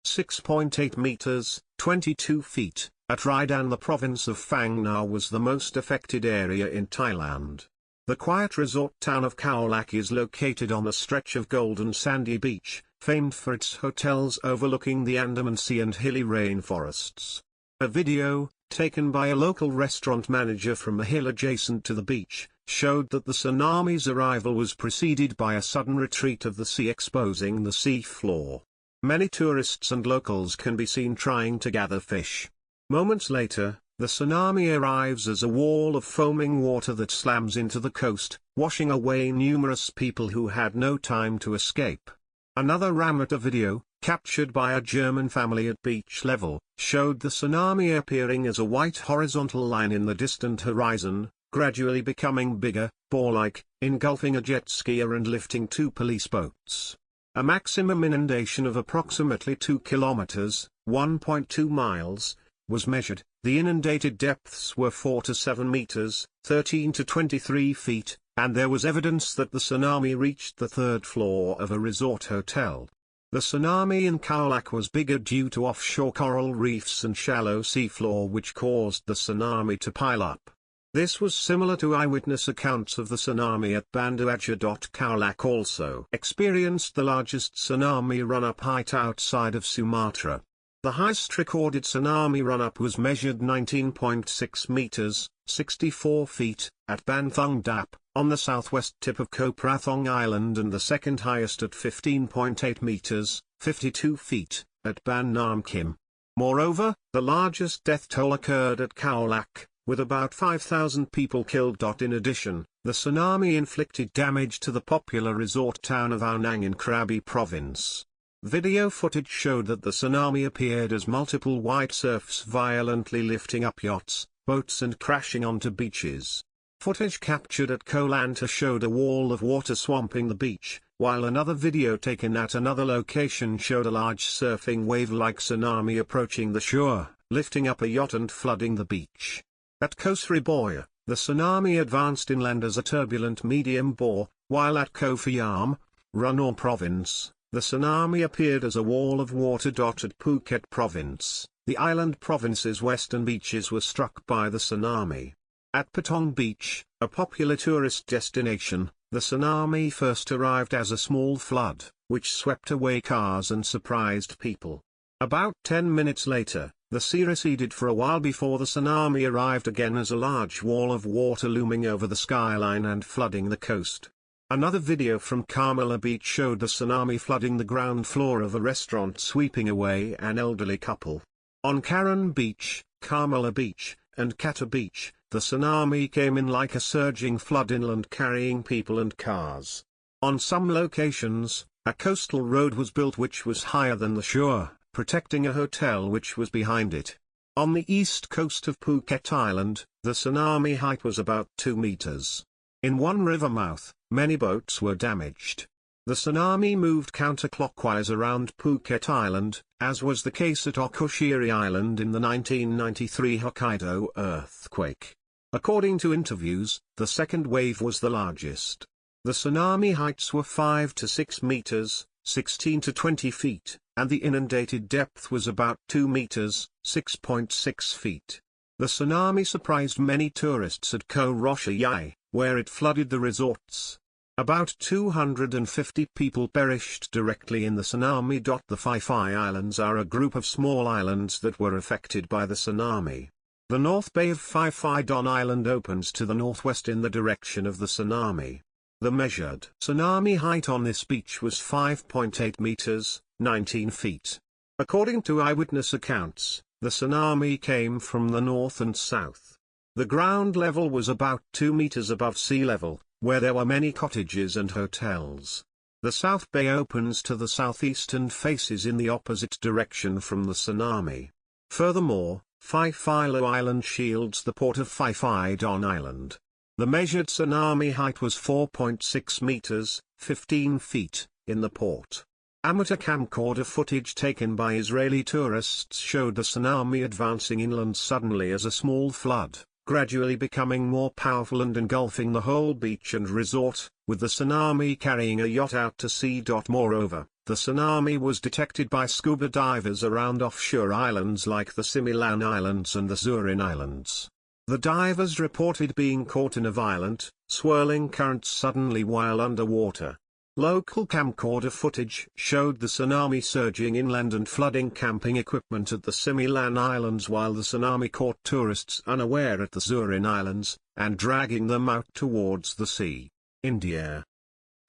6.8 meters, 22 feet, at Raidan. The province of Phang Nga was the most affected area in Thailand. The quiet resort town of Khao Lak is located on a stretch of golden sandy beach, famed for its hotels overlooking the Andaman Sea and hilly rainforests. A video, taken by a local restaurant manager from a hill adjacent to the beach, showed that the tsunami's arrival was preceded by a sudden retreat of the sea, exposing the sea floor. Many tourists and locals can be seen trying to gather fish. Moments later, the tsunami arrives as a wall of foaming water that slams into the coast, washing away numerous people who had no time to escape. Another amateur video, captured by a German family at beach level, showed the tsunami appearing as a white horizontal line in the distant horizon, gradually becoming bigger, ball-like, engulfing a jet skier and lifting 2 police boats. A maximum inundation of approximately 2 kilometers, 1.2 miles, was measured. The inundated depths were 4 to 7 meters, 13 to 23 feet, and there was evidence that the tsunami reached the 3rd floor of a resort hotel. The tsunami in Khao Lak was bigger due to offshore coral reefs and shallow seafloor, which caused the tsunami to pile up. This was similar to eyewitness accounts of the tsunami at Banda Aceh. Khao Lak also experienced the largest tsunami run-up height outside of Sumatra. The highest recorded tsunami run-up was measured 19.6 meters, 64 feet, at Ban Thung Dap, on the southwest tip of Koh Prathong Island, and the second highest at 15.8 meters, 52 feet, at Ban Nam Kim. Moreover, the largest death toll occurred at Khao Lak, with about 5,000 people killed. In addition, the tsunami inflicted damage to the popular resort town of Ao Nang in Krabi province. Video footage showed that the tsunami appeared as multiple white surfs violently lifting up yachts, boats and crashing onto beaches. Footage captured at Koh Lanta showed a wall of water swamping the beach, while another video taken at another location showed a large surfing wave-like tsunami approaching the shore, lifting up a yacht and flooding the beach. At Koh Sriboya, the tsunami advanced inland as a turbulent medium bore, while at Koh Phiam, Runor province, the tsunami appeared as a wall of water. At Phuket province, the island province's western beaches were struck by the tsunami. At Patong Beach, a popular tourist destination, the tsunami first arrived as a small flood, which swept away cars and surprised people. About 10 minutes later, the sea receded for a while before the tsunami arrived again as a large wall of water looming over the skyline and flooding the coast. Another video from Carmela Beach showed the tsunami flooding the ground floor of a restaurant, sweeping away an elderly couple. On Karen Beach, Carmela Beach, and Kata Beach, the tsunami came in like a surging flood inland, carrying people and cars. On some locations, a coastal road was built which was higher than the shore, protecting a hotel which was behind it. On the east coast of Phuket Island, the tsunami height was about 2 meters. In one river mouth, many boats were damaged. The tsunami moved counterclockwise around Phuket Island, as was the case at Okushiri Island in the 1993 Hokkaido earthquake. According to interviews, the second wave was the largest. The tsunami heights were 5 to 6 meters, 16 to 20 feet, and the inundated depth was about 2 meters, 6.6 feet. The tsunami surprised many tourists at Koh Roshayai, where it flooded the resorts. About 250 people perished directly in the tsunami. The Phi Phi Islands are a group of small islands that were affected by the tsunami. The North Bay of Phi Phi Don Island opens to the northwest in the direction of the tsunami. The measured tsunami height on this beach was 5.8 meters, 19 feet. According to eyewitness accounts, the tsunami came from the north and south. The ground level was about 2 meters above sea level, where there were many cottages and hotels. The South Bay opens to the southeast and faces in the opposite direction from the tsunami. Furthermore, Phi Phi Low Island shields the port of Phi Phi Don Island. The measured tsunami height was 4.6 meters, 15 feet, in the port. Amateur camcorder footage taken by Israeli tourists showed the tsunami advancing inland suddenly as a small flood, gradually becoming more powerful and engulfing the whole beach and resort, with the tsunami carrying a yacht out to sea. Moreover, the tsunami was detected by scuba divers around offshore islands like the Similan Islands and the Zurin Islands. The divers reported being caught in a violent, swirling current suddenly while underwater. Local camcorder footage showed the tsunami surging inland and flooding camping equipment at the Similan Islands while the tsunami caught tourists unaware at the Zurin Islands, and dragging them out towards the sea. India.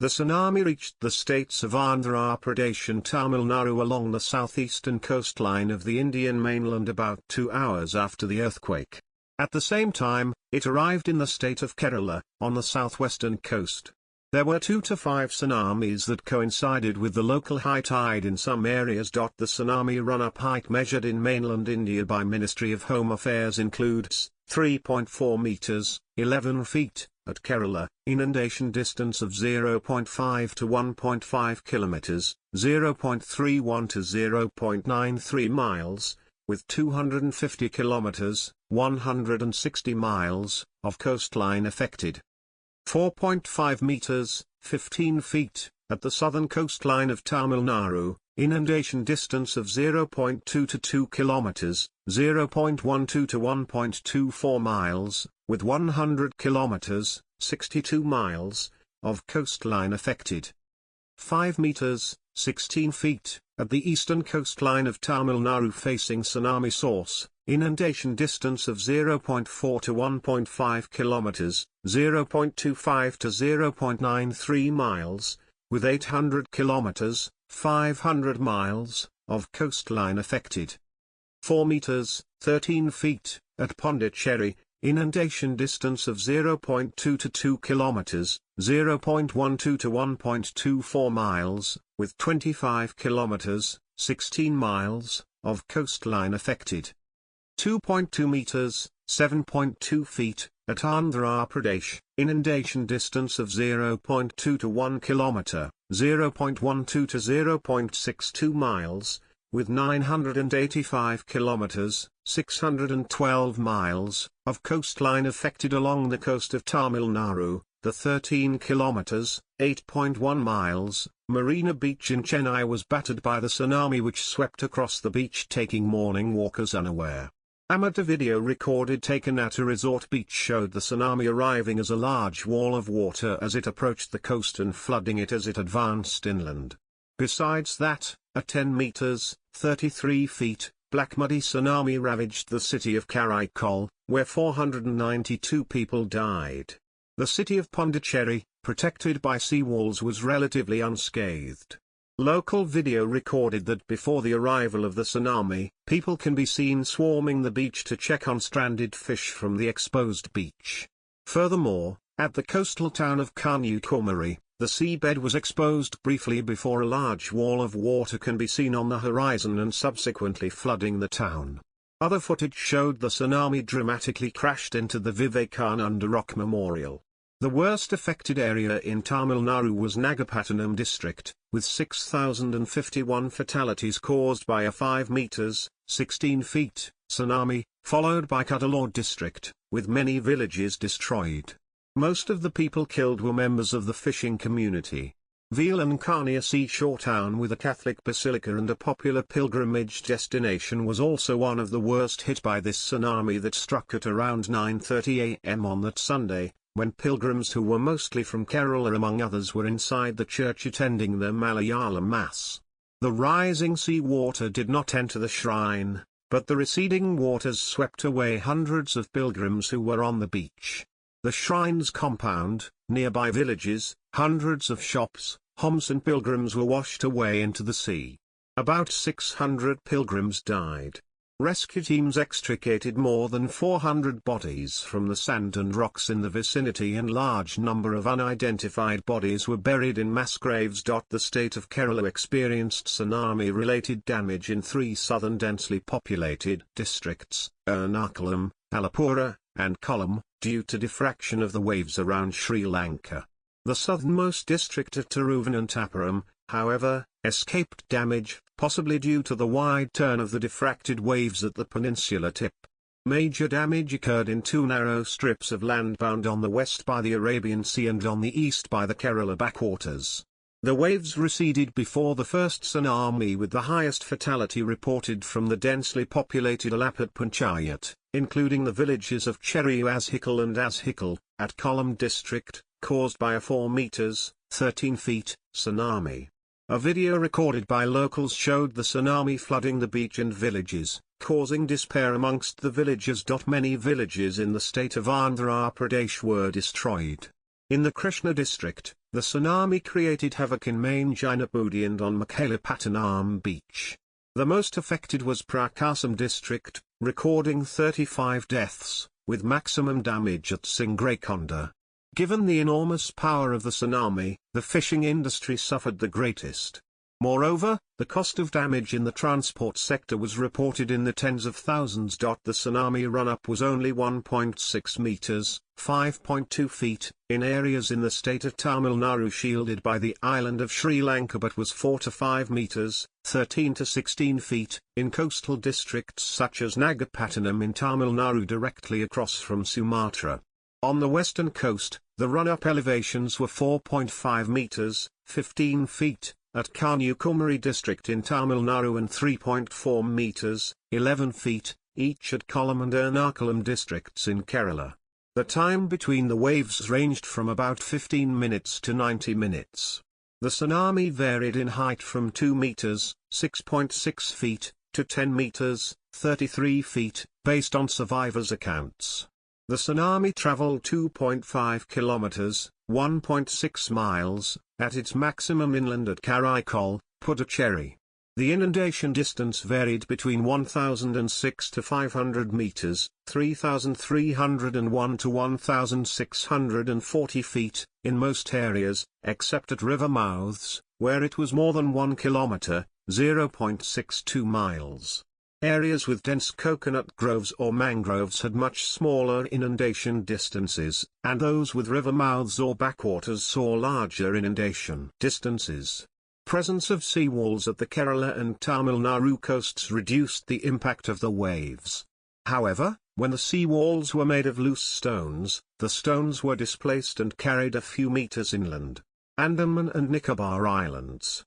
The tsunami reached the states of Andhra Pradesh and Tamil Nadu along the southeastern coastline of the Indian mainland about 2 hours after the earthquake. At the same time, it arrived in the state of Kerala, on the southwestern coast. There were 2 to 5 tsunamis that coincided with the local high tide in some areas. The tsunami run-up height measured in mainland India by Ministry of Home Affairs includes 3.4 meters, 11 feet, at Kerala, inundation distance of 0.5 to 1.5 kilometers, 0.31 to 0.93 miles, with 250 kilometers, 160 miles, of coastline affected. 4.5 meters, 15 feet, at the southern coastline of Tamil Nadu, inundation distance of 0.2 to 2 kilometers, 0.12 to 1.24 miles, with 100 kilometers, 62 miles, of coastline affected. 5 meters, 16 feet, at the eastern coastline of Tamil Nadu facing tsunami source, inundation distance of 0.4 to 1.5 kilometers, 0.25 to 0.93 miles, with 800 kilometers, 500 miles, of coastline affected. 4 meters, 13 feet, at Pondicherry, inundation distance of 0.2 to 2 kilometers, 0.12 to 1.24 miles, with 25 kilometers, 16 miles, of coastline affected. 2.2 meters, 7.2 feet, at Andhra Pradesh, inundation distance of 0.2 to 1 kilometer, 0.12 to 0.62 miles, with 985 kilometers, 612 miles, of coastline affected along the coast of Tamil Nadu. The 13 kilometers, 8.1 miles, Marina Beach in Chennai was battered by the tsunami which swept across the beach taking morning walkers unaware. Amateur video recorded taken at a resort beach showed the tsunami arriving as a large wall of water as it approached the coast and flooding it as it advanced inland. Besides that, a 10 meters, 33 feet, black muddy tsunami ravaged the city of Karaikal, where 492 people died. The city of Pondicherry, protected by seawalls, was relatively unscathed. Local video recorded that before the arrival of the tsunami, people can be seen swarming the beach to check on stranded fish from the exposed beach. Furthermore, at the coastal town of Kanyakumari, the seabed was exposed briefly before a large wall of water can be seen on the horizon and subsequently flooding the town. Other footage showed the tsunami dramatically crashed into the Vivekananda Rock Memorial. The worst affected area in Tamil Nadu was Nagapattinam district, with 6,051 fatalities caused by a 5 meters, 16 feet, tsunami, followed by Cuddalore district, with many villages destroyed. Most of the people killed were members of the fishing community. Velankani, a seashore town with a Catholic basilica and a popular pilgrimage destination, was also one of the worst hit by this tsunami that struck at around 9:30 a.m. on that Sunday, when pilgrims who were mostly from Kerala among others were inside the church attending the Malayalam Mass. The rising sea water did not enter the shrine, but the receding waters swept away hundreds of pilgrims who were on the beach. The shrine's compound, nearby villages, hundreds of shops, homes and pilgrims were washed away into the sea. About 600 pilgrims died. Rescue teams extricated more than 400 bodies from the sand and rocks in the vicinity, and large number of unidentified bodies were buried in mass graves. The state of Kerala experienced tsunami-related damage in 3 southern densely populated districts, Ernakulam, Alappuzha, and Kollam, due to diffraction of the waves around Sri Lanka. The southernmost district of Thiruvananthapuram, however, escaped damage, possibly due to the wide turn of the diffracted waves at the peninsula tip. Major damage occurred in 2 narrow strips of land bound on the west by the Arabian Sea and on the east by the Kerala backwaters. The waves receded before the first tsunami, with the highest fatality reported from the densely populated Alappad Panchayat, including the villages of Cherry Ashikal and Ashikal, at Kollam district, caused by a 4 meters, 13 feet, tsunami. A video recorded by locals showed the tsunami flooding the beach and villages, causing despair amongst the villagers. Many villages in the state of Andhra Pradesh were destroyed. In the Krishna district, the tsunami created havoc in main Jainapudi and on Makailapattanam beach. The most affected was Prakasam district, recording 35 deaths, with maximum damage at Singrakkonda. Given the enormous power of the tsunami, the fishing industry suffered the greatest. Moreover, the cost of damage in the transport sector was reported in the tens of thousands. The tsunami run-up was only 1.6 meters, 5.2 feet, in areas in the state of Tamil Nadu shielded by the island of Sri Lanka, but was 4 to 5 meters, 13 to 16 feet, in coastal districts such as Nagapattinam in Tamil Nadu directly across from Sumatra. On the western coast, the run-up elevations were 4.5 meters, 15 feet, at Kanyakumari district in Tamil Nadu and 3.4 meters, 11 feet, each at Kollam and Ernakulam districts in Kerala. The time between the waves ranged from about 15 minutes to 90 minutes. The tsunami varied in height from 2 meters, 6.6 feet, to 10 meters, 33 feet, based on survivors' accounts. The tsunami traveled 2.5 kilometers, 1.6 miles, at its maximum inland at Karaikal, Puducherry. The inundation distance varied between 1,006 to 500 meters, 3,301 to 1,640 feet, in most areas, except at river mouths, where it was more than 1 kilometer, 0.62 miles. Areas with dense coconut groves or mangroves had much smaller inundation distances, and those with river mouths or backwaters saw larger inundation distances. Presence of seawalls at the Kerala and Tamil Nadu coasts reduced the impact of the waves. However, when the seawalls were made of loose stones, the stones were displaced and carried a few meters inland. Andaman and Nicobar Islands.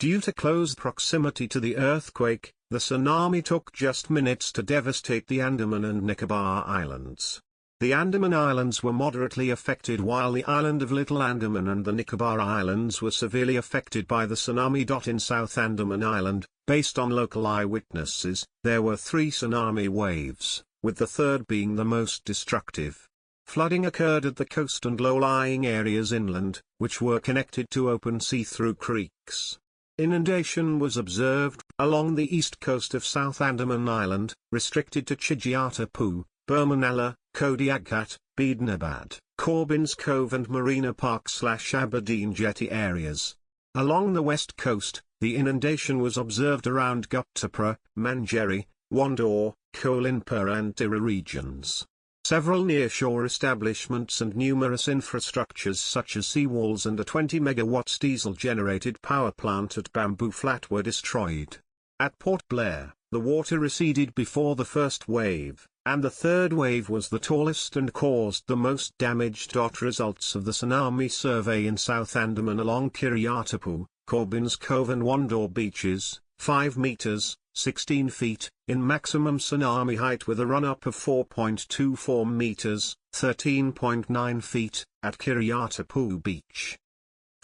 Due to close proximity to the earthquake, the tsunami took just minutes to devastate the Andaman and Nicobar Islands. The Andaman Islands were moderately affected while the island of Little Andaman and the Nicobar Islands were severely affected by the tsunami. In South Andaman Island, based on local eyewitnesses, there were 3 tsunami waves, with the third being the most destructive. Flooding occurred at the coast and low-lying areas inland, which were connected to open sea through creeks. Inundation was observed along the east coast of South Andaman Island, restricted to Chigiatapu, Bermanala, Kodiagat, Beednabad, Corbins Cove and Marina Park/Aberdeen Jetty areas. Along the west coast, the inundation was observed around Guptapura, Manjeri, Wandore, Kolinpur and Tira regions. Several nearshore establishments and numerous infrastructures such as seawalls and a 20 megawatts diesel-generated power plant at Bamboo Flat were destroyed. At Port Blair, the water receded before the first wave, and the third wave was the tallest and caused the most damage. Results of the tsunami survey in South Andaman along Kiryatapu, Corbins Cove and Wandore beaches, 5 meters, 16 feet, in maximum tsunami height with a run-up of 4.24 meters, 13.9 feet, at Kiryatapu Beach.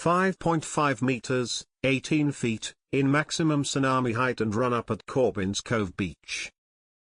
5.5 meters, 18 feet, in maximum tsunami height and run-up at Corbins Cove Beach.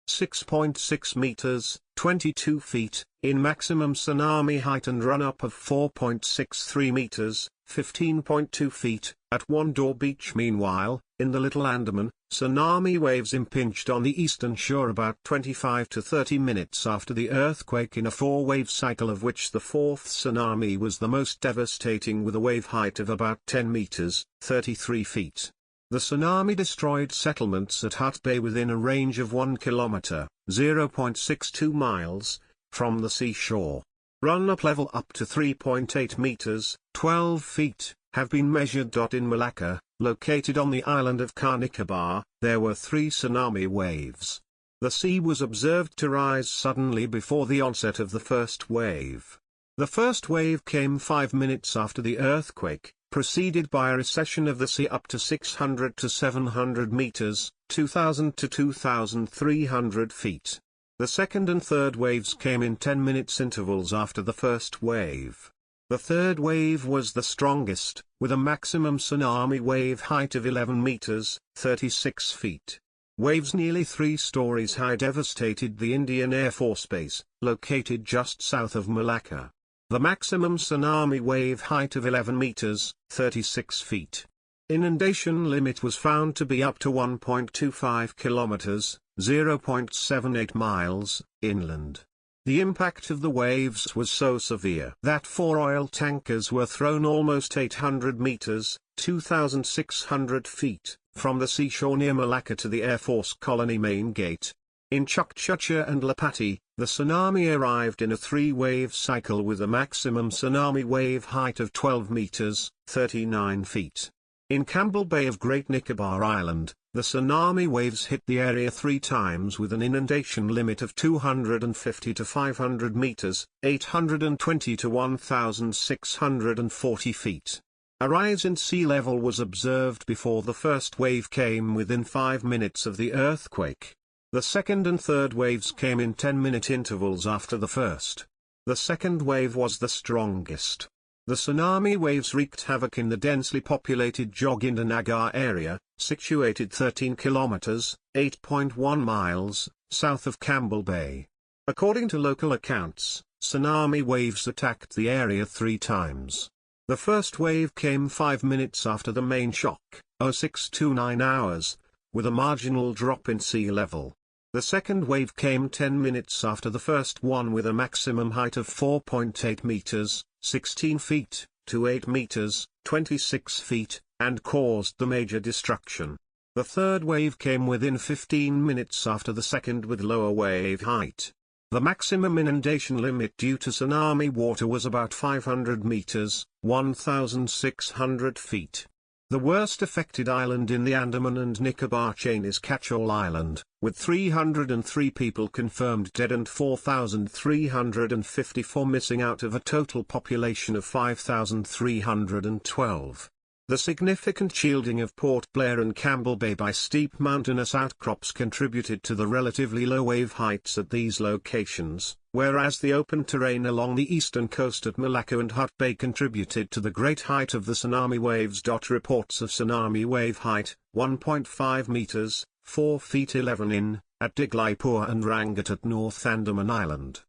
6.6 meters, 22 feet, in maximum tsunami height and run-up of 4.63 meters, 15.2 feet, at Wandor Beach. Meanwhile, in the Little Andaman, tsunami waves impinged on the eastern shore about 25 to 30 minutes after the earthquake in a four-wave cycle, of which the fourth tsunami was the most devastating with a wave height of about 10 meters, 33 feet. The tsunami destroyed settlements at Hut Bay within a range of 1 kilometer, 0.62 miles, from the seashore. Run-up level up to 3.8 meters, 12 feet, have been measured. In Malacca, located on the island of Nicobar, there were 3 tsunami waves. The sea was observed to rise suddenly before the onset of the first wave. The first wave came 5 minutes after the earthquake, preceded by a recession of the sea up to 600 to 700 meters, 2,000 to 2,300 feet. The second and third waves came in 10 minutes intervals after the first wave. The third wave was the strongest, with a maximum tsunami wave height of 11 meters, 36 feet. Waves nearly 3 stories high devastated the Indian Air Force Base, located just south of Malacca. The maximum tsunami wave height of 11 meters, 36 feet. Inundation limit was found to be up to 1.25 kilometers, 0.78 miles, inland. The impact of the waves was so severe that 4 oil tankers were thrown almost 800 meters, 2,600 feet, from the seashore near Malacca to the Air Force Colony main gate. In Chukchucha and Lapati, the tsunami arrived in a 3-wave cycle with a maximum tsunami wave height of 12 meters, 39 feet. In Campbell Bay of Great Nicobar Island, the tsunami waves hit the area 3 times with an inundation limit of 250 to 500 meters, 820 to 1,640 feet. A rise in sea level was observed before the first wave came within 5 minutes of the earthquake. The second and third waves came in 10-minute intervals after the first. The second wave was the strongest. The tsunami waves wreaked havoc in the densely populated Jogindanagar area, situated 13 kilometers, 8.1 miles, south of Campbell Bay. According to local accounts, tsunami waves attacked the area 3 times. The first wave came 5 minutes after the main shock, 06 to 9 hours, with a marginal drop in sea level. The second wave came 10 minutes after the first one with a maximum height of 4.8 meters, 16 feet, to 8 meters, 26 feet, and caused the major destruction. The third wave came within 15 minutes after the second with lower wave height. The maximum inundation limit due to tsunami water was about 500 meters, 1,600 feet. The worst affected island in the Andaman and Nicobar chain is Catchall Island, with 303 people confirmed dead and 4,354 missing out of a total population of 5,312. The significant shielding of Port Blair and Campbell Bay by steep mountainous outcrops contributed to the relatively low wave heights at these locations, whereas the open terrain along the eastern coast at Malacca and Hut Bay contributed to the great height of the tsunami waves. Reports of tsunami wave height, 1.5 meters, 4 feet 11 in, at Diglaipur and Rangat at North Andaman Island.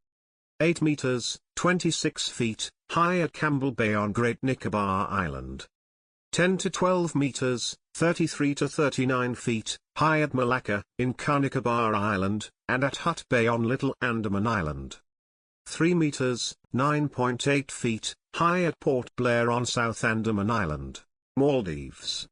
8 meters, 26 feet, high at Campbell Bay on Great Nicobar Island. 10 to 12 meters, 33 to 39 feet, high at Malacca, in Nicobar Island, and at Hut Bay on Little Andaman Island. 3 meters, 9.8 feet, high at Port Blair on South Andaman Island, Maldives.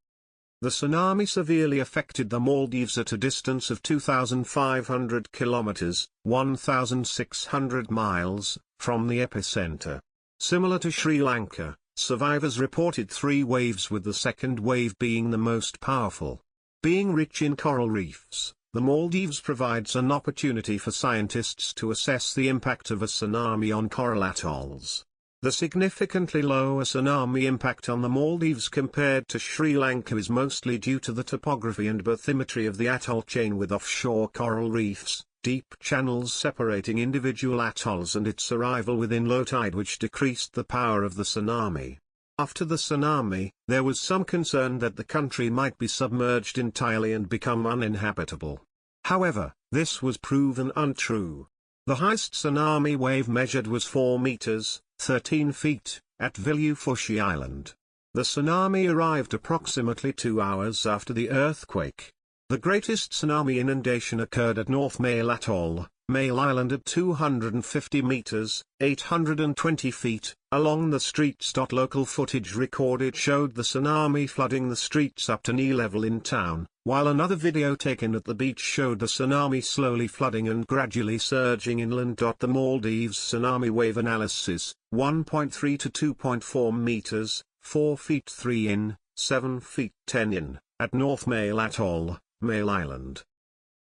The tsunami severely affected the Maldives at a distance of 2,500 kilometers, 1,600 miles, from the epicenter. Similar to Sri Lanka, survivors reported 3 waves, with the second wave being the most powerful. Being rich in coral reefs, the Maldives provides an opportunity for scientists to assess the impact of a tsunami on coral atolls. The significantly lower tsunami impact on the Maldives compared to Sri Lanka is mostly due to the topography and bathymetry of the atoll chain with offshore coral reefs, deep channels separating individual atolls and its arrival within low tide which decreased the power of the tsunami. After the tsunami, there was some concern that the country might be submerged entirely and become uninhabitable. However, this was proven untrue. The highest tsunami wave measured was 4 meters, 13 feet, at Vilufushi Island. The tsunami arrived approximately 2 hours after the earthquake. The greatest tsunami inundation occurred at North Male Atoll, Male Island at 250 meters, 820 feet, along the streets. Local footage recorded showed the tsunami flooding the streets up to knee level in town, while another video taken at the beach showed the tsunami slowly flooding and gradually surging inland. The Maldives tsunami wave analysis, 1.3 to 2.4 meters, 4 feet 3 in, 7 feet 10 in, at North Male Atoll, Male Island.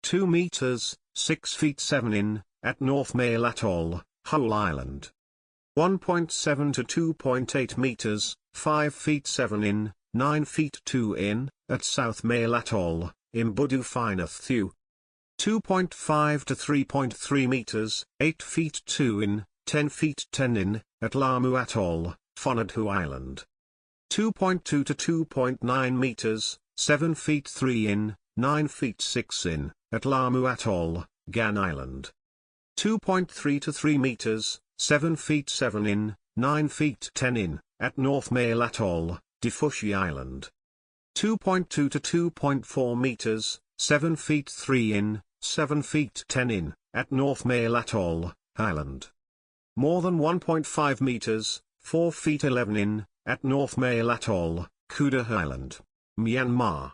2 meters, 6 feet 7 in, at North Male Atoll, Hull Island. 1.7 to 2.8 meters, 5 feet 7 in, 9 feet 2 in, at South Male Atoll, Imbudu Finathu. 2.5 to 3.3 meters, 8 feet 2 in, 10 feet 10 in, at Lamu Atoll, Fonadhu Island. 2.2 to 2.9 meters, 7 feet 3 in, 9 feet 6 in, at Lamu Atoll, Gan Island. 2.3 to 3 meters, 7 feet 7 in, 9 feet 10 in, at North Male Atoll, Difushi Island. 2.2 to 2.4 meters, 7 feet 3 in, 7 feet 10 in, at North Male Atoll, Island. More than 1.5 meters, 4 feet 11 in, at North Male Atoll, Kuta Island, Myanmar.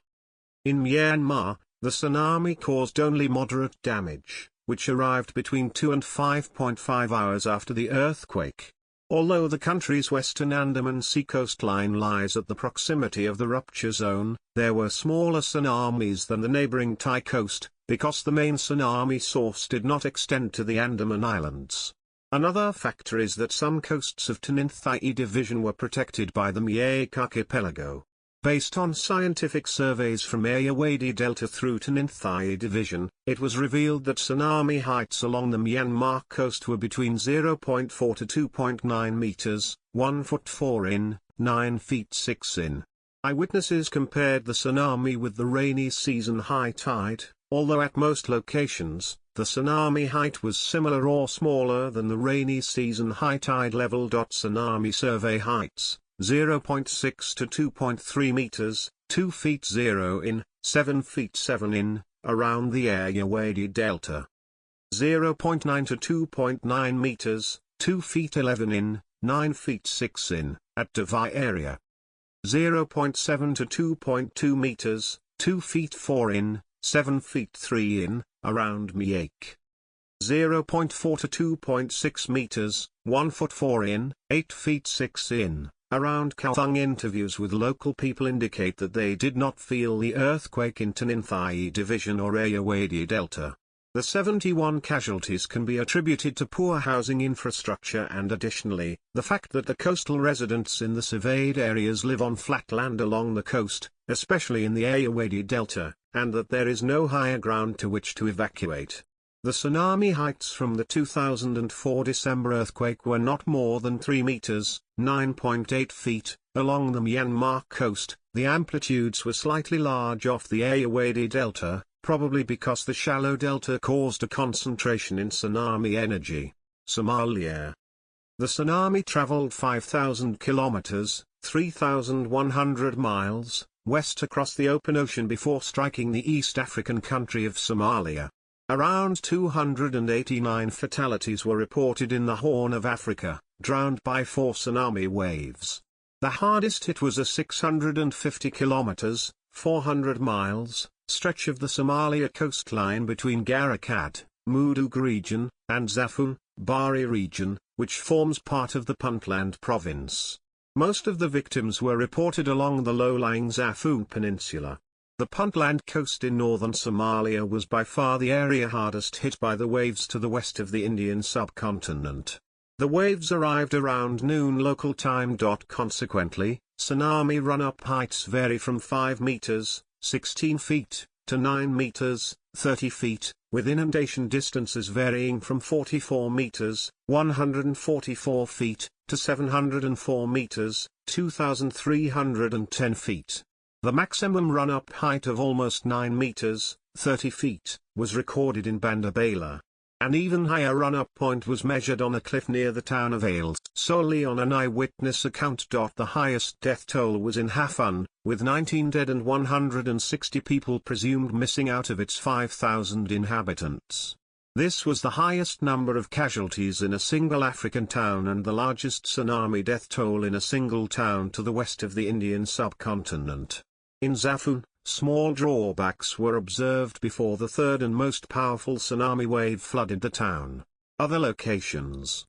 In Myanmar, the tsunami caused only moderate damage, which arrived between 2 and 5.5 hours after the earthquake. Although the country's western Andaman Sea coastline lies at the proximity of the rupture zone, there were smaller tsunamis than the neighboring Thai coast, because the main tsunami source did not extend to the Andaman Islands. Another factor is that some coasts of Taninthai Division were protected by the Miyake Archipelago. Based on scientific surveys from Ayeyarwady Delta through Taninthai Division, it was revealed that tsunami heights along the Myanmar coast were between 0.4 to 2.9 meters, 1 foot 4 in, 9 feet 6 in. Eyewitnesses compared the tsunami with the rainy season high tide, although at most locations, the tsunami height was similar or smaller than the rainy season high tide level. Tsunami survey heights, 0.6 to 2.3 meters, 2 feet 0 in, 7 feet 7 in, around the Ayeyarwady Delta. 0.9 to 2.9 meters, 2 feet 11 in, 9 feet 6 in, at Davai area. 0.7 to 2.2 meters, 2 feet 4 in, 7 feet 3 in, around Miyake. 0.4 to 2.6 meters, 1 foot 4 in, 8 feet 6 in, around Kalthung. Interviews with local people indicate that they did not feel the earthquake in Taninthai Division or Ayeyarwady Delta. The 71 casualties can be attributed to poor housing infrastructure and additionally, the fact that the coastal residents in the surveyed areas live on flat land along the coast, especially in the Ayeyarwady Delta, and that there is no higher ground to which to evacuate. The tsunami heights from the 2004 December earthquake were not more than 3 meters, 9.8 feet, along the Myanmar coast. The amplitudes were slightly large off the Ayeyarwady Delta, probably because the shallow delta caused a concentration in tsunami energy. Somalia. The tsunami traveled 5,000 kilometers, 3,100 miles, west across the open ocean before striking the East African country of Somalia. Around 289 fatalities were reported in the Horn of Africa, drowned by 4 tsunami waves. The hardest hit was a 650 kilometers, 400 miles, stretch of the Somalia coastline between Garakad, Mudug region, and Zafun, Bari region, which forms part of the Puntland province. Most of the victims were reported along the low-lying Zafun Peninsula. The Puntland coast in northern Somalia was by far the area hardest hit by the waves to the west of the Indian subcontinent. The waves arrived around noon local time. Consequently, tsunami run-up heights vary from 5 meters, 16 feet, to 9 meters, 30 feet, with inundation distances varying from 44 meters, 144 feet, to 704 meters, 2,310 feet. The maximum run-up height of almost 9 meters, 30 feet, was recorded in Banda Bela. An even higher run-up point was measured on a cliff near the town of Ales. Solely on an eyewitness account. The highest death toll was in Hafun, with 19 dead and 160 people presumed missing out of its 5,000 inhabitants. This was the highest number of casualties in a single African town and the largest tsunami death toll in a single town to the west of the Indian subcontinent. In Zafun, small drawbacks were observed before the third and most powerful tsunami wave flooded the town. Other locations.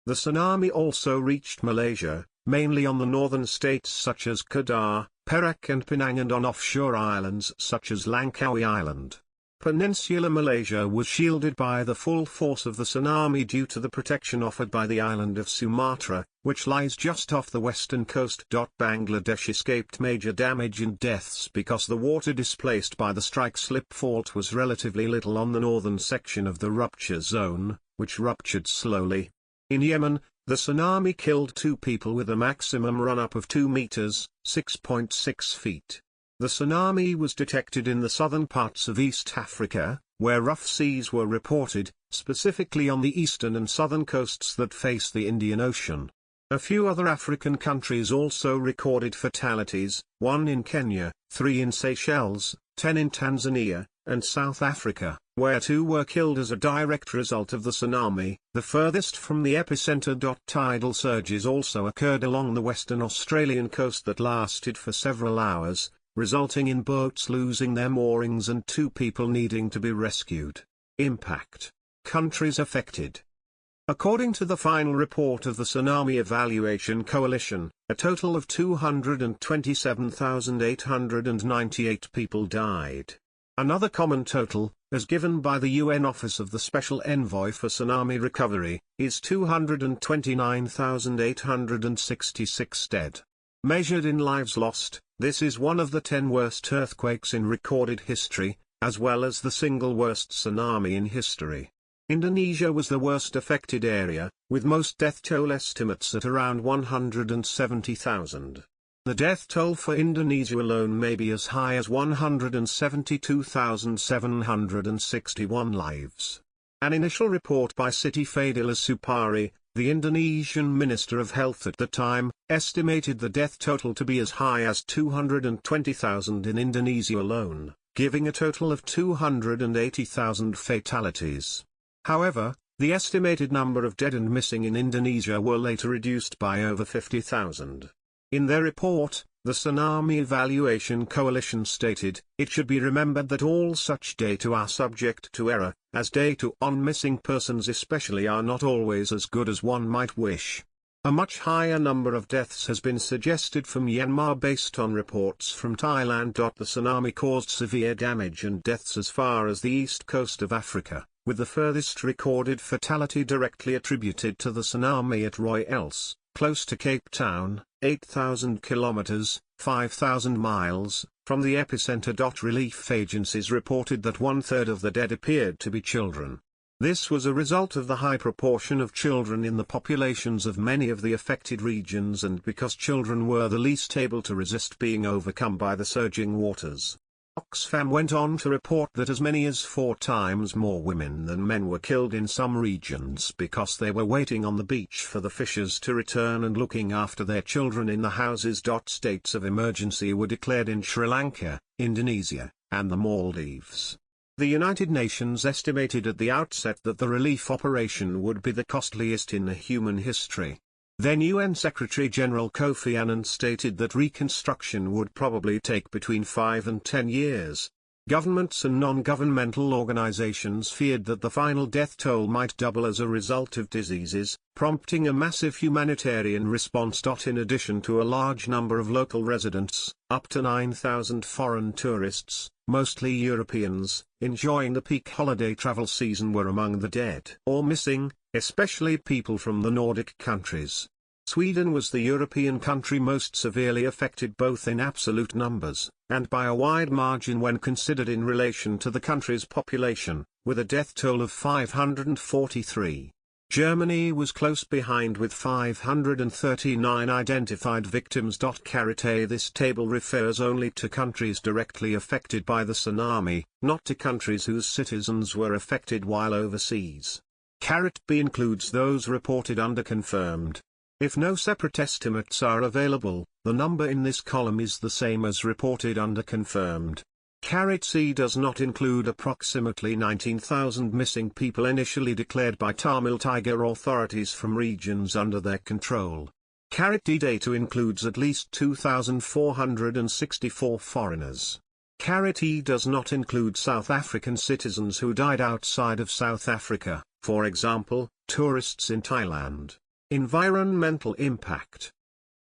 The tsunami also reached Malaysia, mainly on the northern states such as Kedah, Perak and Penang, and on offshore islands such as Langkawi Island. Peninsular Malaysia was shielded by the full force of the tsunami due to the protection offered by the island of Sumatra, which lies just off the western coast. Bangladesh escaped major damage and deaths because the water displaced by the strike-slip fault was relatively little on the northern section of the rupture zone, which ruptured slowly. In Yemen, the tsunami killed 2 people with a maximum run-up of 2 meters, 6.6 feet. The tsunami was detected in the southern parts of East Africa, where rough seas were reported, specifically on the eastern and southern coasts that face the Indian Ocean. A few other African countries also recorded fatalities, 1 in Kenya, 3 in Seychelles, 10 in Tanzania, and South Africa, where 2 were killed as a direct result of the tsunami. The furthest from the epicenter. Tidal surges also occurred along the western Australian coast that lasted for several hours, resulting in boats losing their moorings and 2 people needing to be rescued. Impact. Countries affected. According to the final report of the Tsunami Evaluation Coalition, a total of 227,898 people died. Another common total, as given by the UN Office of the Special Envoy for Tsunami Recovery, is 229,866 dead. Measured in lives lost, this is one of the 10 worst earthquakes in recorded history, as well as the single worst tsunami in history. Indonesia was the worst affected area, with most death toll estimates at around 170,000. The death toll for Indonesia alone may be as high as 172,761 lives. An initial report by Siti Fadila Supari, the Indonesian Minister of Health at the time, estimated the death total to be as high as 220,000 in Indonesia alone, giving a total of 280,000 fatalities. However, the estimated number of dead and missing in Indonesia were later reduced by over 50,000. In their report, the Tsunami Evaluation Coalition stated, "It should be remembered that all such data are subject to error, as data on missing persons especially are not always as good as one might wish." A much higher number of deaths has been suggested for Myanmar based on reports from Thailand. The tsunami caused severe damage and deaths as far as the east coast of Africa, with the furthest recorded fatality directly attributed to the tsunami at Roy-Els, close to Cape Town, 8,000 kilometers, 5,000 miles, from the epicenter. Relief agencies reported that 1/3 of the dead appeared to be children. This was a result of the high proportion of children in the populations of many of the affected regions and because children were the least able to resist being overcome by the surging waters. Oxfam went on to report that as many as 4 times more women than men were killed in some regions because they were waiting on the beach for the fishers to return and looking after their children in the houses. States of emergency were declared in Sri Lanka, Indonesia, and the Maldives. The United Nations estimated at the outset that the relief operation would be the costliest in human history. Then UN Secretary-General Kofi Annan stated that reconstruction would probably take between 5 and 10 years. Governments and non-governmental organizations feared that the final death toll might double as a result of diseases, prompting a massive humanitarian response. In addition to a large number of local residents, up to 9,000 foreign tourists, mostly Europeans, enjoying the peak holiday travel season were among the dead or missing. especially people from the Nordic countries. Sweden was the European country most severely affected both in absolute numbers, and by a wide margin when considered in relation to the country's population, with a death toll of 543. Germany was close behind with 539 identified victims. This table refers only to countries directly affected by the tsunami, not to countries whose citizens were affected while overseas. B includes those reported under confirmed. If no separate estimates are available, the number in this column is the same as reported under confirmed. C does not include approximately 19,000 missing people initially declared by Tamil Tiger authorities from regions under their control. D data includes at least 2,464 foreigners. E does not include South African citizens who died outside of South Africa, for example, tourists in Thailand. Environmental impact.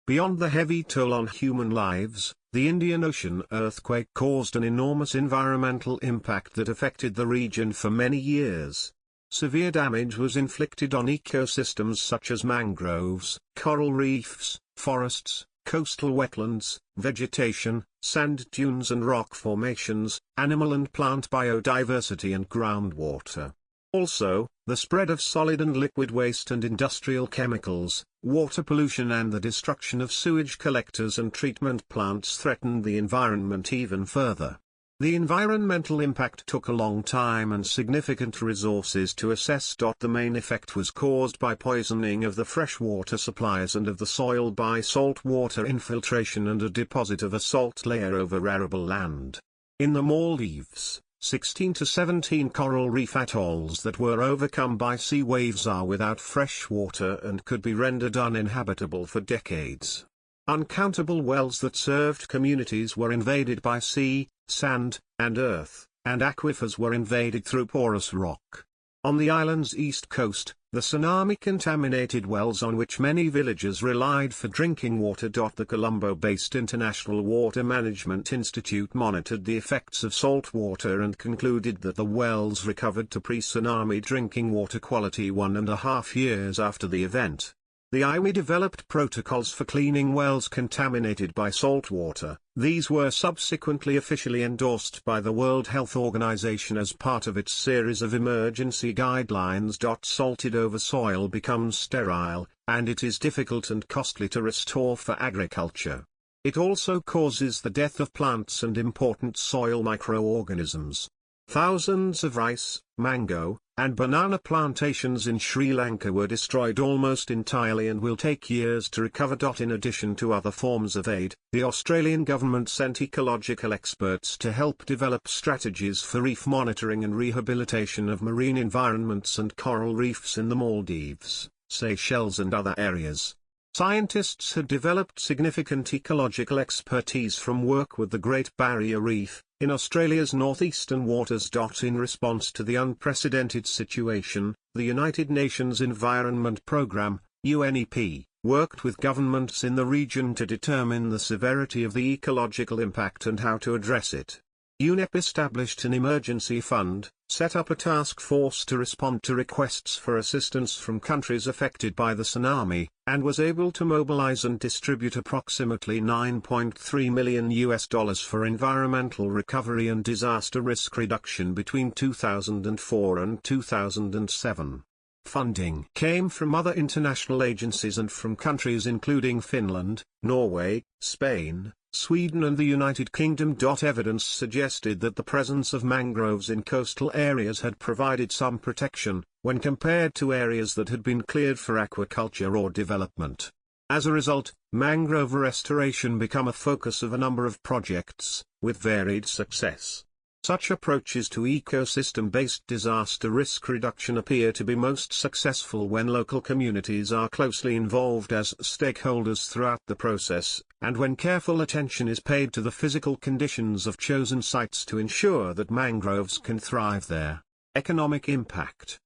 Beyond the heavy toll on human lives, the Indian Ocean earthquake caused an enormous environmental impact that affected the region for many years. Severe damage was inflicted on ecosystems such as mangroves, coral reefs, forests, coastal wetlands, vegetation, sand dunes and rock formations, animal and plant biodiversity and groundwater. Also, the spread of solid and liquid waste and industrial chemicals, water pollution and the destruction of sewage collectors and treatment plants threatened the environment even further. The environmental impact took a long time and significant resources to assess. The main effect was caused by poisoning of the freshwater supplies and of the soil by saltwater infiltration and a deposit of a salt layer over arable land. In the Maldives, 16 to 17 coral reef atolls that were overcome by sea waves are without fresh water and could be rendered uninhabitable for decades. Uncountable wells that served communities were invaded by sea, sand, and earth, and aquifers were invaded through porous rock. On the island's east coast, the tsunami contaminated wells on which many villagers relied for drinking water. The Colombo-based International Water Management Institute monitored the effects of salt water and concluded that the wells recovered to pre-tsunami drinking water quality 1.5 years after the event. The IME developed protocols for cleaning wells contaminated by salt water. These were subsequently officially endorsed by the World Health Organization as part of its series of emergency guidelines. Salted over soil becomes sterile, and it is difficult and costly to restore for agriculture. It also causes the death of plants and important soil microorganisms. Thousands of rice, mango, and banana plantations in Sri Lanka were destroyed almost entirely and will take years to recover. In addition to other forms of aid, the Australian government sent ecological experts to help develop strategies for reef monitoring and rehabilitation of marine environments and coral reefs in the Maldives, Seychelles and other areas. Scientists had developed significant ecological expertise from work with the Great Barrier Reef, in Australia's northeastern waters. In response to the unprecedented situation, the United Nations Environment Programme, UNEP, worked with governments in the region to determine the severity of the ecological impact and how to address it. UNEP established an emergency fund, set up a task force to respond to requests for assistance from countries affected by the tsunami, and was able to mobilize and distribute approximately $9.3 million for environmental recovery and disaster risk reduction between 2004 and 2007. Funding came from other international agencies and from countries including Finland, Norway, Spain, Sweden and the United Kingdom. Evidence suggested that the presence of mangroves in coastal areas had provided some protection, when compared to areas that had been cleared for aquaculture or development. As a result, mangrove restoration became a focus of a number of projects, with varied success. Such approaches to ecosystem-based disaster risk reduction appear to be most successful when local communities are closely involved as stakeholders throughout the process, and when careful attention is paid to the physical conditions of chosen sites to ensure that mangroves can thrive there. Economic impact.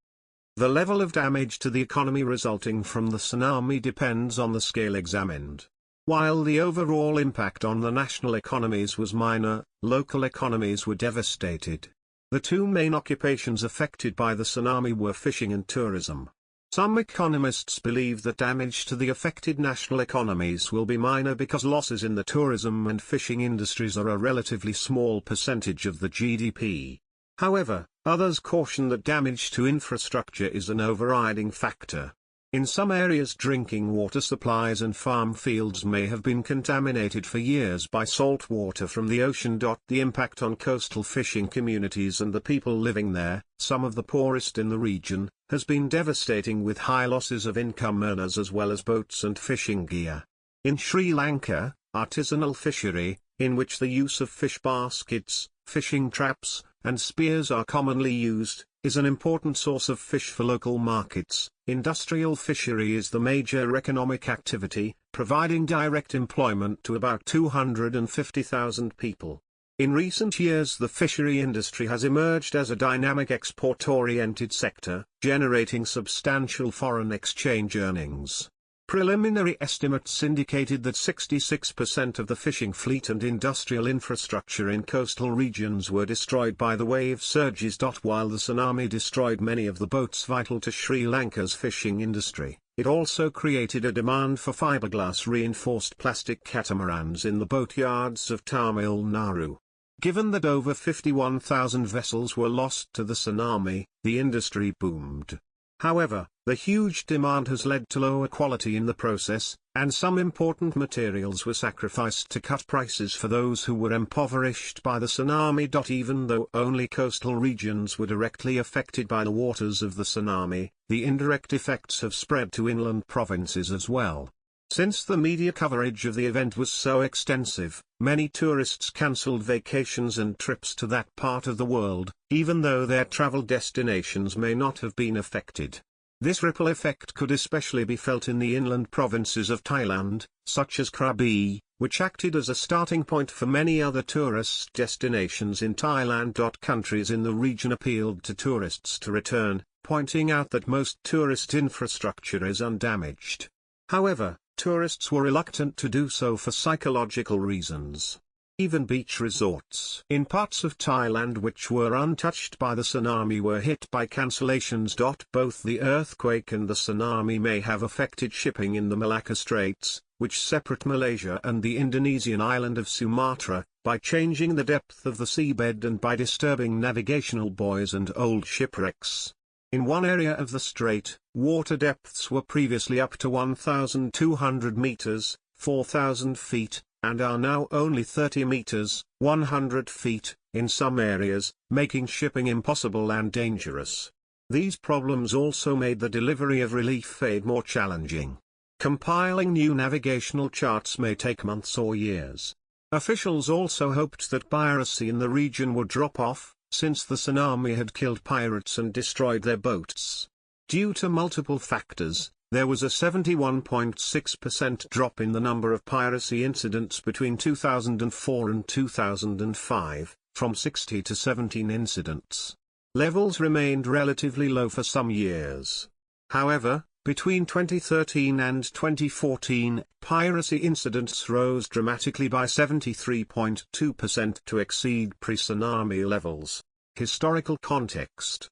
The level of damage to the economy resulting from the tsunami depends on the scale examined. While the overall impact on the national economies was minor, local economies were devastated. The two main occupations affected by the tsunami were fishing and tourism. Some economists believe that damage to the affected national economies will be minor because losses in the tourism and fishing industries are a relatively small percentage of the GDP. However, others caution that damage to infrastructure is an overriding factor. In some areas, drinking water supplies and farm fields may have been contaminated for years by salt water from the ocean. The impact on coastal fishing communities and the people living there, some of the poorest in the region, has been devastating, with high losses of income earners as well as boats and fishing gear. In Sri Lanka, artisanal fishery, in which the use of fish baskets, fishing traps, and spears are commonly used, is an important source of fish for local markets. Industrial fishery is the major economic activity, providing direct employment to about 250,000 people. In recent years, the fishery industry has emerged as a dynamic export-oriented sector, generating substantial foreign exchange earnings. Preliminary estimates indicated that 66% of the fishing fleet and industrial infrastructure in coastal regions were destroyed by the wave surges. While the tsunami destroyed many of the boats vital to Sri Lanka's fishing industry, it also created a demand for fiberglass-reinforced plastic catamarans in the boatyards of Tamil Nadu. Given that over 51,000 vessels were lost to the tsunami, the industry boomed. However, the huge demand has led to lower quality in the process, and some important materials were sacrificed to cut prices for those who were impoverished by the tsunami. Even though only coastal regions were directly affected by the waters of the tsunami, the indirect effects have spread to inland provinces as well. Since the media coverage of the event was so extensive, many tourists cancelled vacations and trips to that part of the world, even though their travel destinations may not have been affected. This ripple effect could especially be felt in the inland provinces of Thailand, such as Krabi, which acted as a starting point for many other tourist destinations in Thailand. Countries in the region appealed to tourists to return, pointing out that most tourist infrastructure is undamaged. However, tourists were reluctant to do so for psychological reasons. Even beach resorts in parts of Thailand which were untouched by the tsunami were hit by cancellations. Both the earthquake and the tsunami may have affected shipping in the Malacca Straits, which separate Malaysia and the Indonesian island of Sumatra, by changing the depth of the seabed and by disturbing navigational buoys and old shipwrecks. In one area of the strait, water depths were previously up to 1,200 meters, 4,000 feet, and are now only 30 meters, 100 feet, in some areas, making shipping impossible and dangerous. These problems also made the delivery of relief aid more challenging. Compiling new navigational charts may take months or years. Officials also hoped that piracy in the region would drop off, since the tsunami had killed pirates and destroyed their boats. Due to multiple factors, there was a 71.6% drop in the number of piracy incidents between 2004 and 2005, from 60 to 17 incidents. Levels remained relatively low for some years. However, between 2013 and 2014, piracy incidents rose dramatically by 73.2% to exceed pre-tsunami levels. Historical context.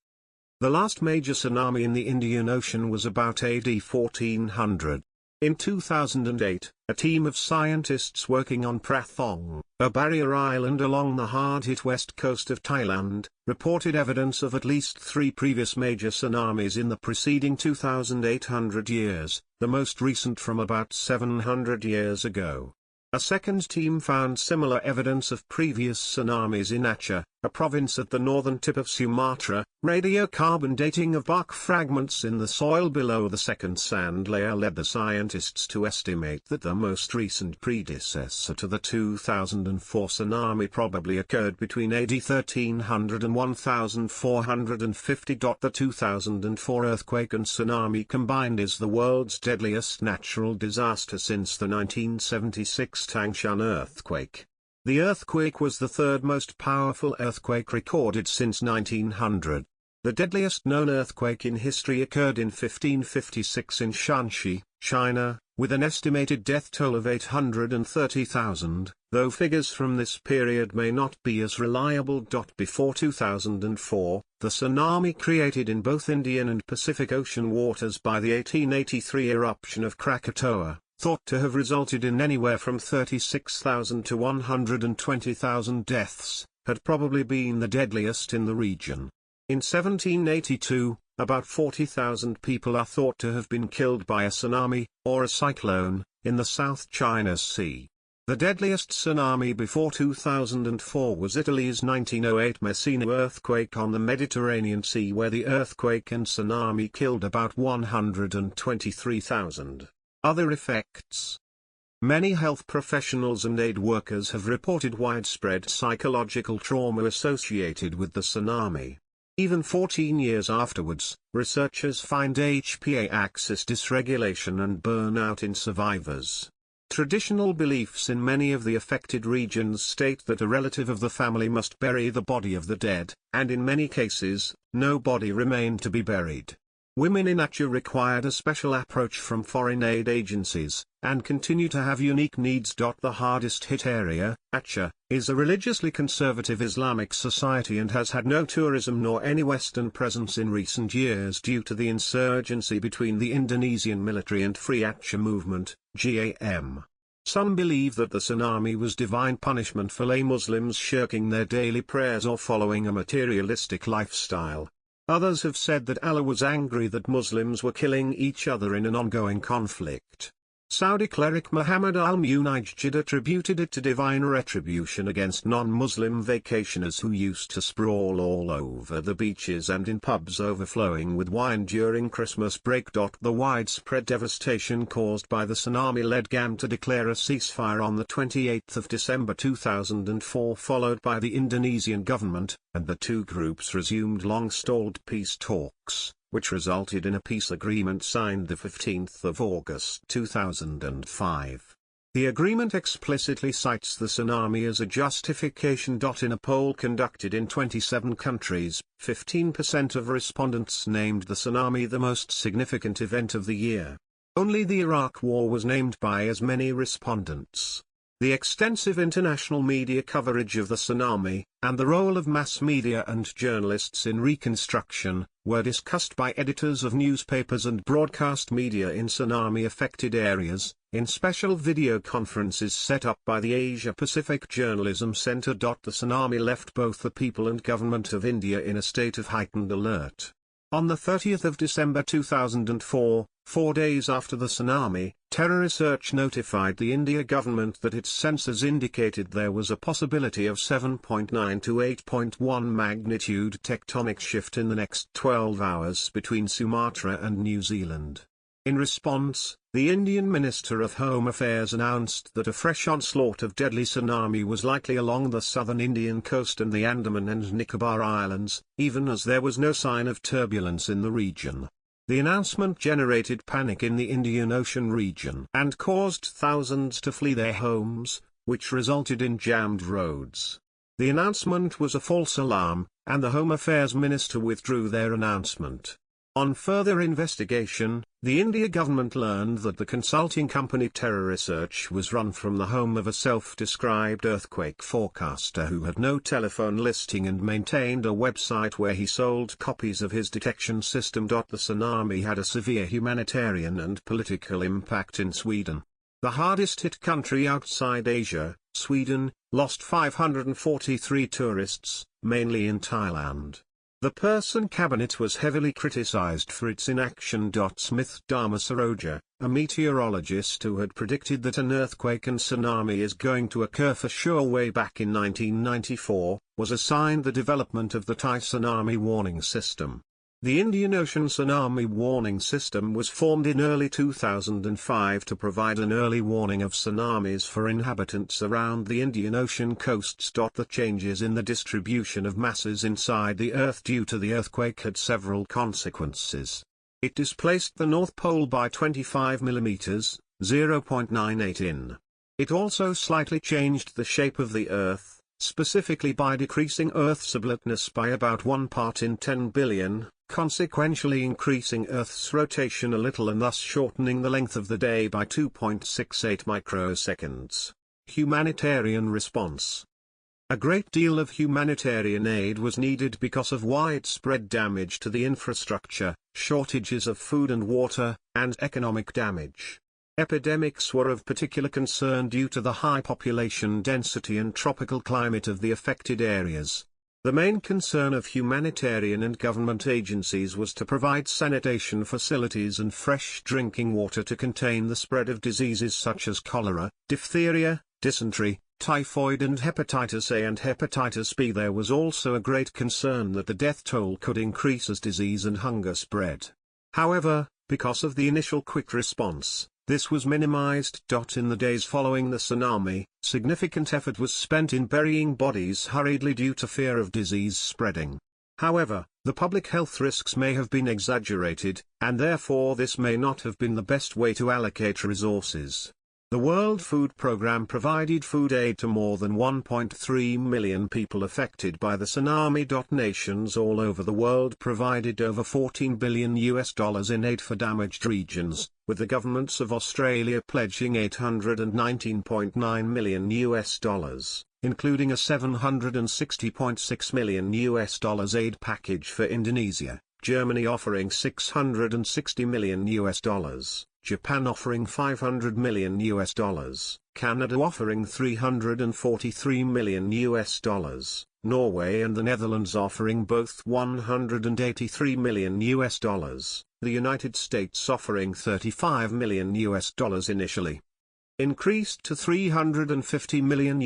The last major tsunami in the Indian Ocean was about AD 1400. In 2008, a team of scientists working on Prathong, a barrier island along the hard-hit west coast of Thailand, reported evidence of at least 3 previous major tsunamis in the preceding 2,800 years, the most recent from about 700 years ago. A second team found similar evidence of previous tsunamis in Aceh, a province at the northern tip of Sumatra. Radiocarbon dating of bark fragments in the soil below the second sand layer led the scientists to estimate that the most recent predecessor to the 2004 tsunami probably occurred between AD 1300 and 1450. The 2004 earthquake and tsunami combined is the world's deadliest natural disaster since the 1976 Tangshan earthquake. The earthquake was the third most powerful earthquake recorded since 1900. The deadliest known earthquake in history occurred in 1556 in Shanxi, China, with an estimated death toll of 830,000, though figures from this period may not be as reliable. Before 2004, the tsunami created in both Indian and Pacific Ocean waters by the 1883 eruption of Krakatoa, thought to have resulted in anywhere from 36,000 to 120,000 deaths, had probably been the deadliest in the region. In 1782, about 40,000 people are thought to have been killed by a tsunami, or a cyclone, in the South China Sea. The deadliest tsunami before 2004 was Italy's 1908 Messina earthquake on the Mediterranean Sea, where the earthquake and tsunami killed about 123,000. Other effects. Many health professionals and aid workers have reported widespread psychological trauma associated with the tsunami. Even 14 years afterwards, researchers find HPA axis dysregulation and burnout in survivors. Traditional beliefs in many of the affected regions state that a relative of the family must bury the body of the dead, and in many cases, no body remained to be buried. Women in Aceh required a special approach from foreign aid agencies, and continue to have unique needs. The hardest hit area, Aceh, is a religiously conservative Islamic society and has had no tourism nor any Western presence in recent years due to the insurgency between the Indonesian military and Free Aceh Movement, GAM. Some believe that the tsunami was divine punishment for lay Muslims shirking their daily prayers or following a materialistic lifestyle. Others have said that Allah was angry that Muslims were killing each other in an ongoing conflict. Saudi cleric Muhammad al-Munajjid attributed it to divine retribution against non-Muslim vacationers who used to sprawl all over the beaches and in pubs overflowing with wine during Christmas break. The widespread devastation caused by the tsunami led GAM to declare a ceasefire on the 28th of December 2004, followed by the Indonesian government, and the two groups resumed long-stalled peace talks, which resulted in a peace agreement signed the 15th of August 2005. The agreement explicitly cites the tsunami as a justification. In a poll conducted in 27 countries, 15% of respondents named the tsunami the most significant event of the year. Only the Iraq War was named by as many respondents. The extensive international media coverage of the tsunami, and the role of mass media and journalists in reconstruction, were discussed by editors of newspapers and broadcast media in tsunami-affected areas, in special video conferences set up by the Asia-Pacific Journalism Center. The tsunami left both the people and government of India in a state of heightened alert. On the 30th of December 2004, 4 days after the tsunami, Terror Research notified the India government that its sensors indicated there was a possibility of 7.9 to 8.1 magnitude tectonic shift in the next 12 hours between Sumatra and New Zealand. In response, the Indian Minister of Home Affairs announced that a fresh onslaught of deadly tsunami was likely along the southern Indian coast and the Andaman and Nicobar Islands, even as there was no sign of turbulence in the region. The announcement generated panic in the Indian Ocean region and caused thousands to flee their homes, which resulted in jammed roads. The announcement was a false alarm, and the Home Affairs Minister withdrew their announcement. On further investigation, the India government learned that the consulting company Terror Research was run from the home of a self-described earthquake forecaster who had no telephone listing and maintained a website where he sold copies of his detection system. The tsunami had a severe humanitarian and political impact in Sweden. The hardest-hit country outside Asia, Sweden, lost 543 tourists, mainly in Thailand. The Person cabinet was heavily criticized for its inaction. Smith Dharma Saroja, a meteorologist who had predicted that an earthquake and tsunami is going to occur for sure way back in 1994, was assigned the development of the Thai tsunami warning system. The Indian Ocean Tsunami Warning System was formed in early 2005 to provide an early warning of tsunamis for inhabitants around the Indian Ocean coasts. The changes in the distribution of masses inside the Earth due to the earthquake had several consequences. It displaced the North Pole by 25 mm, 0.98 in. It also slightly changed the shape of the Earth, specifically by decreasing Earth's oblateness by about 1 part in 10 billion, consequentially increasing Earth's rotation a little and thus shortening the length of the day by 2.68 microseconds. Humanitarian response. A great deal of humanitarian aid was needed because of widespread damage to the infrastructure, shortages of food and water, and economic damage. Epidemics were of particular concern due to the high population density and tropical climate of the affected areas. The main concern of humanitarian and government agencies was to provide sanitation facilities and fresh drinking water to contain the spread of diseases such as cholera, diphtheria, dysentery, typhoid and hepatitis A and hepatitis B. There was also a great concern that the death toll could increase as disease and hunger spread. However, because of the initial quick response, this was minimized. In the days following the tsunami, significant effort was spent in burying bodies hurriedly due to fear of disease spreading. However, the public health risks may have been exaggerated, and therefore this may not have been the best way to allocate resources. The World Food Programme provided food aid to more than 1.3 million people affected by the tsunami. Nations all over the world provided over $14 billion in aid for damaged regions, with the governments of Australia pledging $819.9 million, including a $760.6 million aid package for Indonesia, Germany offering $660 million. Japan offering $500 million, Canada offering $343 million, Norway and the Netherlands offering both $183 million, the United States offering $35 million initially. Increased to $350 million,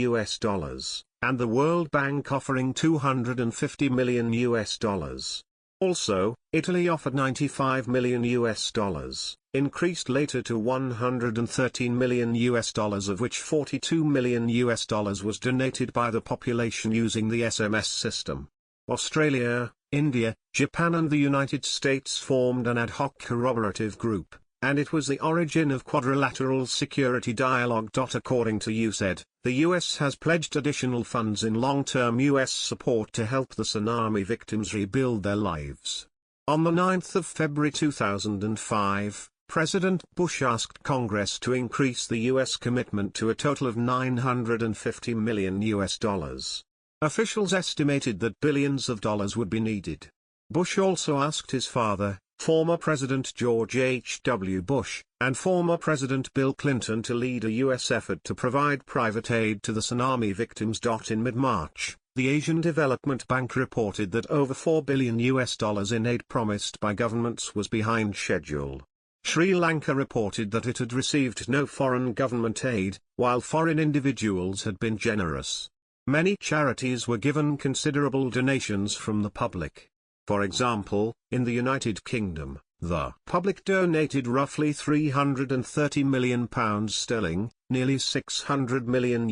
and the World Bank offering $250 million. Also, Italy offered $95 million, increased later to $113 million, of which $42 million was donated by the population using the SMS system. Australia, India, Japan and the United States formed an ad hoc corroborative group, and it was the origin of quadrilateral security dialogue. According to USAID, the US has pledged additional funds in long-term US support to help the tsunami victims rebuild their lives. On the 9th of February 2005, President Bush asked Congress to increase the US commitment to a total of $950 million. Officials estimated that billions of dollars would be needed. Bush also asked his father, former President George H.W. Bush, and former President Bill Clinton to lead a U.S. effort to provide private aid to the tsunami victims. In mid-March, the Asian Development Bank reported that over $4 billion in aid promised by governments was behind schedule. Sri Lanka reported that it had received no foreign government aid, while foreign individuals had been generous. Many charities were given considerable donations from the public. For example, in the United Kingdom, the public donated roughly £330 million, nearly $600 million.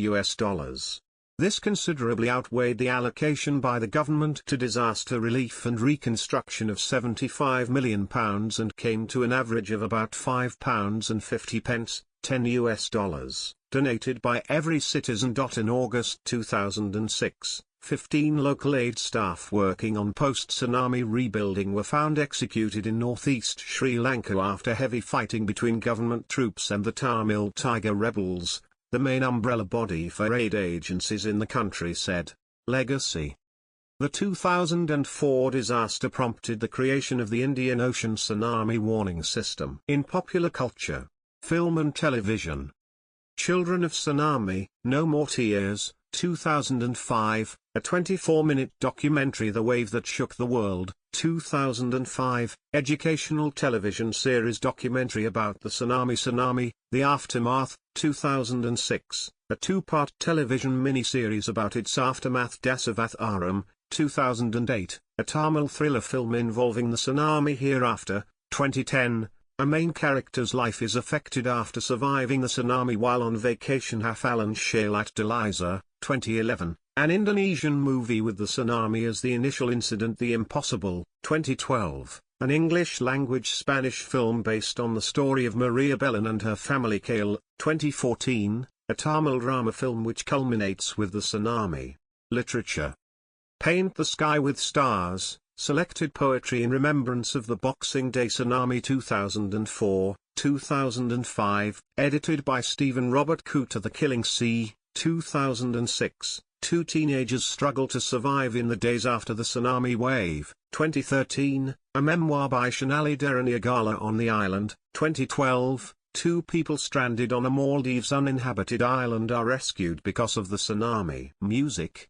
This considerably outweighed the allocation by the government to disaster relief and reconstruction of £75 million and came to an average of about £5.50, $10, donated by every citizen. In August 2006, 15 local aid staff working on post-tsunami rebuilding were found executed in northeast Sri Lanka after heavy fighting between government troops and the Tamil Tiger rebels, the main umbrella body for aid agencies in the country said. Legacy. The 2004 disaster prompted the creation of the Indian Ocean Tsunami Warning System. In popular culture, film and television. Children of Tsunami, No More Tears, 2005, a 24-minute documentary. The Wave That Shook the World, 2005, educational television series documentary about the tsunami, The Aftermath, 2006, a two-part television miniseries about its aftermath. Dasavath 2008, a Tamil thriller film involving the tsunami hereafter, 2010, a main character's life is affected after surviving the tsunami while on vacation. Hafalan Shailat Deliza, 2011, an Indonesian movie with the tsunami as the initial incident. The Impossible, 2012, an English-language Spanish film based on the story of Maria Belén and her family. Kale, 2014, a Tamil drama film which culminates with the tsunami. Literature. Paint the Sky with Stars, selected poetry in remembrance of the Boxing Day Tsunami. 2004, 2005, edited by Stephen Robert Cooter. The Killing Sea, 2006, two teenagers struggle to survive in the days after the tsunami wave. 2013, a memoir by Shanali Deraniagala on the island. 2012, two people stranded on a Maldives uninhabited island are rescued because of the tsunami. Music.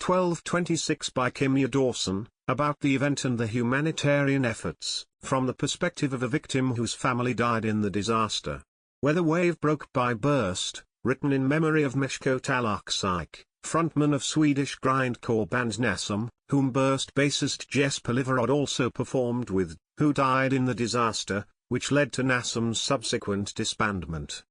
1226 by Kimya Dawson, about the event and the humanitarian efforts, from the perspective of a victim whose family died in the disaster. Where the Wave Broke by Burst, written in memory of Meshko Talaksik, frontman of Swedish grindcore band Nasum, whom Burst bassist Jesper Liverod also performed with, who died in the disaster, which led to Nasum's subsequent disbandment.